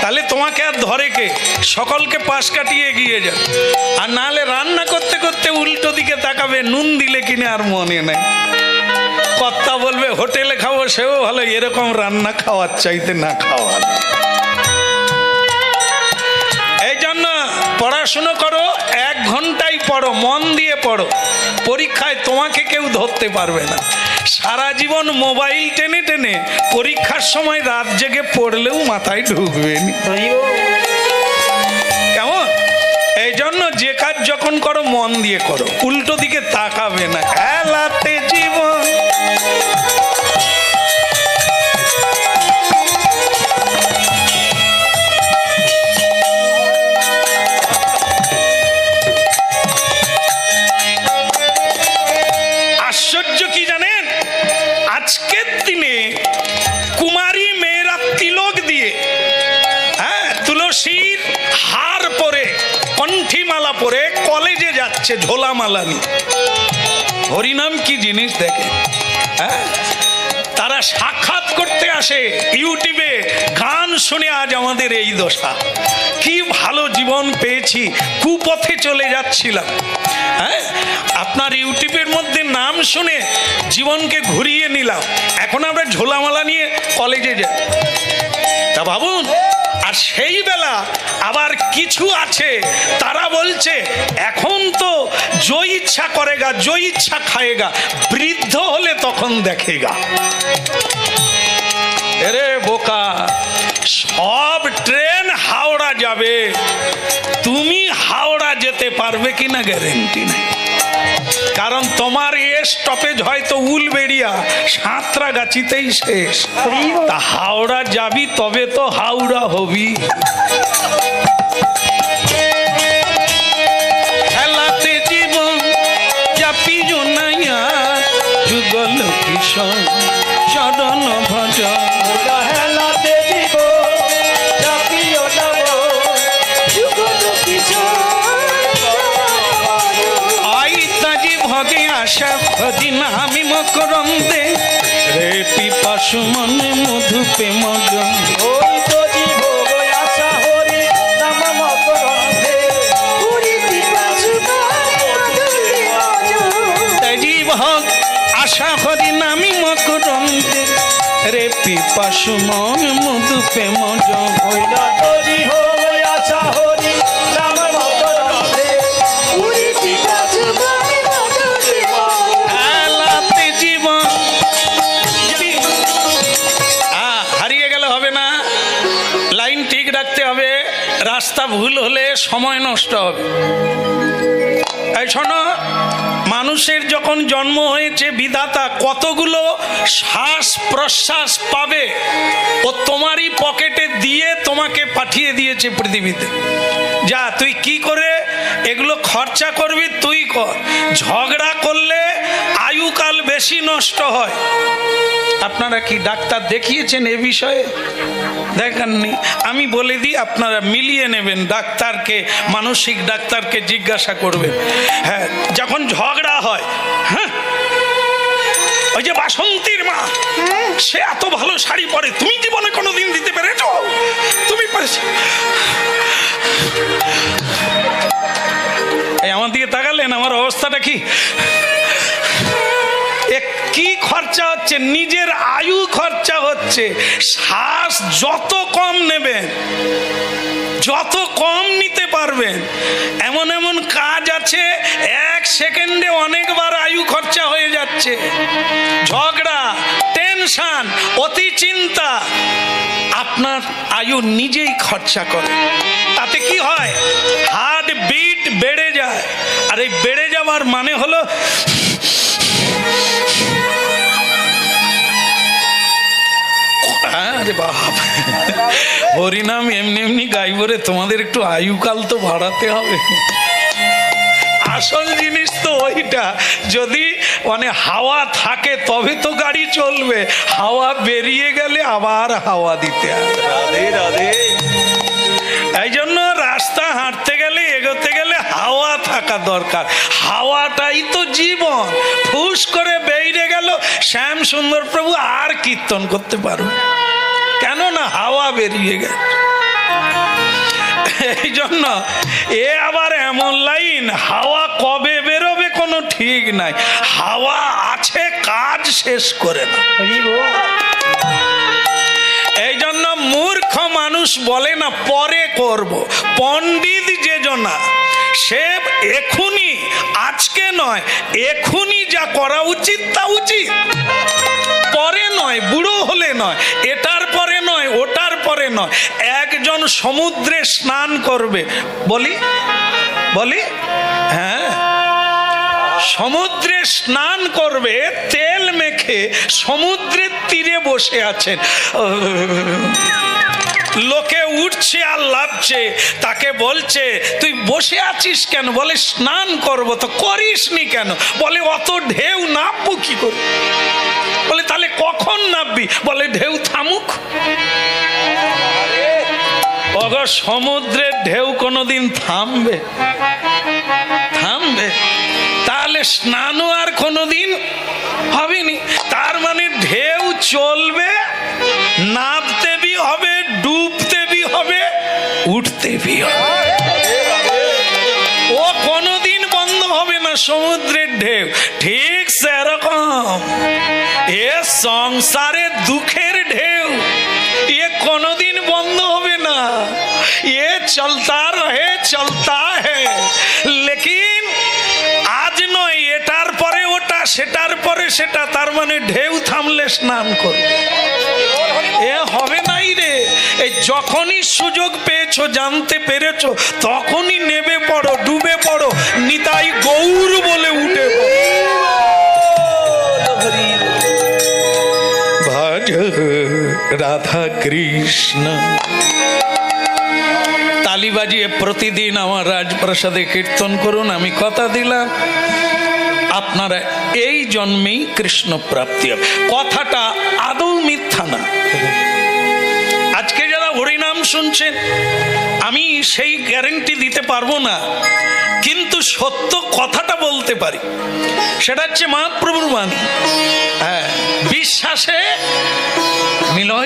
তাহলে তোমাকে আর ধরে কে? সকলকে পাশ কাটিয়ে এগিয়ে যাবে। আর নাহলে রান্না করতে করতে উল্টো দিকে তাকাবে, নুন দিলে কিনে আর মনে নেই। কর্তা বলবে হোটেলে খাবো, সেও ভালো, এরকম রান্না খাওয়ার চাইতে না খাওয়া। এই জন্য পড়াশুনো করো, 1 ঘন্টাই পড়ো, মন দিয়ে পড়ো। পরীক্ষায় তোমাকে কেউ ধরতে পারবে না। সারা জীবন মোবাইল টেনে টেনে পরীক্ষার সময় রাত জেগে পড়লেও মাথায় ঢুকবে না। কেমন? এই জন্য যে কাজ যখন করো মন দিয়ে করো, উল্টো দিকে তাকাবে না। খেলাতে জীবন আশ্চর্য কি জানেন, আজকের দিনে কুমারী মেয়েরা তিলক দিয়ে, হ্যাঁ, তুলসীর হার পরে, কণ্ঠিমালা পরে কলেজে যাচ্ছে ঝোলামালা নিয়ে। হরিনাম কি জিনিস দেখে, হ্যাঁ, তারা সাক্ষাৎ করতে আসে ইউটিউবে, গান শুনে আজ আমাদের এই দশা। কি ভালো জীবন পেয়েছি, কুপথে চলে যাচ্ছিলাম, হ্যাঁ, আপনার ইউটিউবের মধ্যে নাম শুনে জীবনকে ঘুরিয়ে নিলাম, এখন আমরা ঝোলামালা নিয়ে কলেজে যাই। তা ভাবুন, আর সেই বেলা আবার কিছু আছে তারা বলছে এখন তো जो इच्छा करेगा जो इच्छा खाएगा, বৃদ্ধ হলে তখন দেখেগা। এরে বোকা, সব ট্রেন হাওড়া যাবে, তুমি হাওড়া যেতে পারবে কিনা গ্যারেন্টি নেই। কারণ তোমার এ স্টপেজ হয়তো উলবেড়িয়া, সাঁতরাগাছিতেই শেষ। তা হাওড়া যাবি তবে তো হাওড়া হবি। খেলাতে জীবন চাপিও না আর, যুগল কিশোর চরণ ভজন। হেলাতে জীবন চাপিও না গো যুগল আইতাজি ভগে আশা ভজি নামি মকরন্দে, রে পিপাসু মনে মধু প্রেম জন। ওই তো জীবন আশা হরি নাম মকরন্দে, হরি পিপাসু তাজি ভগ আশা হরি নামি মকরন্দে, রে পিপাসু মন মধু প্রেম জন। ওই না তো জীবন আশা হরি নাম মকরন্দে, হরি পিপাসু খেলাতে জীবন হারিয়ে গেলে হবে না, লাইন ঠিক রাখতে হবে, রাস্তা ভুল হলে সময় নষ্ট হবে। এই শোনো, মানুষের যখন জন্ম হয়েছে বিধাতা কতগুলো শ্বাস প্রশ্বাস পাবে ও তোমারই পকেটে দিয়ে তোমাকে পাঠিয়ে দিয়েছে পৃথিবীতে। যা তুই কি করে এগুলো খরচা করবি তুই কর। ঝগড়া করলে আয়ুকাল বেশি নষ্ট হয়। আপনারা কি ডাক্তার দেখিয়েছেন এ বিষয়ে? দেখাননি? আমি বলে দিই, আপনারা মিলিয়ে নেবেন, ডাক্তারকে, মানসিক ডাক্তারকে জিজ্ঞাসা করবেন। হ্যাঁ, যখন ঝগড়া হয়, হ্যাঁ, ওই যে বাসন্তীর মা, সে এত ভালো শাড়ি পরে, তুমি জীবনে কোনোদিন দিতে পেরেছো? তুমি এই আমার দিকে তাকালেন, আমার অবস্থাটা কি? কি খরচা হচ্ছে? নিজের আয়ু খরচা হচ্ছে। শ্বাস যত কম নেবেন যত কম নিতে পারবেন। এমন এমন কাজ আছে 1 সেকেন্ডে অনেকবার আয়ু খরচা হয়ে যাচ্ছে। ঝগড়া, টেনশন, অতি চিন্তা আপনার আয়ু নিজেই খরচা করে। তাতে কি হয়? হার্ট বিট বেড়ে যায়। আর এই বেড়ে যাওয়ার মানে হলো আরে বাপ, হরিনাম এমনি এমনি গাইব রে, তোমাদের একটু আয়ুকাল তো বাড়াতে হবে। আসল জিনিস তো ওইটা, যদি মানে হাওয়া থাকে তবে তো গাড়ি চলবে, হাওয়া বেরিয়ে গেলে আবার হাওয়া দিতে হবে। রাধে রাধে। এই জন্য রাস্তা হাঁটতে গেলে, এগোতে গেলে হাওয়া থাকা দরকার। হাওয়াটাই তো জীবন। ফুস করে বেরিয়ে গেল শ্যাম সুন্দর প্রভু আর কীর্তন করতে পারবে কেন না? হাওয়া বেরিয়ে গেল। এই জন্য এ আবার এমন লাইন, হাওয়া কবে বেরোবে কোনো ঠিক নাই। হাওয়া আছে, কাজ শেষ করে না। এই জন্য মূর্খ মানুষ বলে না পরে করব। পণ্ডিত যে জনা, সে এখুনি, আজকে নয়, এখুনি যা করা উচিত তা উচিত। পরে নয়, বুড়ো হলে নয়, এটার পরে নয়, ওটার পরে নয়। একজন সমুদ্রে স্নান করবে, বলি বলি হ্যাঁ, সমুদ্রে স্নান করবে, তেল মেখে সমুদ্রের তীরে বসে আছেন। লোকে উঠছে আর লাভছে, তাকে বলছে তুই বসে আছিস কেন? বলে স্নান করবো। তো করিসনি কেন? বলে অত ঢেউ নামবো কি করে? বলে তাহলে কখন নামবি? বলে ঢেউ থামুক। অগর সমুদ্রের ঢেউ কোনোদিন থামবে? থামবে? তাহলে স্নানও আর কোনোদিন হবেনি। তার মানে ঢেউ চলবে, নামতে বি হবে, ডুবতে বি হবে, উঠতে বি হবে। ও কোনোদিন বন্ধ হবে না সমুদ্রের ঢেউ। ঠিক সেরকম এ সংসারে দুঃখের ঢেউ, এ কোনোদিন বন্ধ হবে না। এ চলতা রহে, চলতা হ্যায়। লেকিন আজ নয়, এটার পরে ওটা, সেটার পরে সেটা। তার মানে ঢেউ থামলে স্নান করবে, এ হবে নাই রে। এই যখনই সুযোগ পেয়েছো, জানতে পেরেছো, তখনই নেমে পড়ো, ডুবে পড়ো, নিতাই গৌর বলে উঠে ভজ রাধা কৃষ্ণ। তালি বাজিয়ে প্রতিদিন আমার রাজপ্রাসাদে কীর্তন করুন। আমি কথা দিলাম আপনারা এই জন্মেই কৃষ্ণ প্রাপ্তি হবে। কথাটা আদৌ মিথ্যা না। আজকে যারা হরিনাম শুনছেন, আমি সেই গ্যারেন্টি দিতে পারবো না, কিন্তু সত্য কথাটা বলতে পারি। সেটা হচ্ছে মহাপ্রভুর বাণী। হ্যাঁ, বিশ্বাসে মিলয়।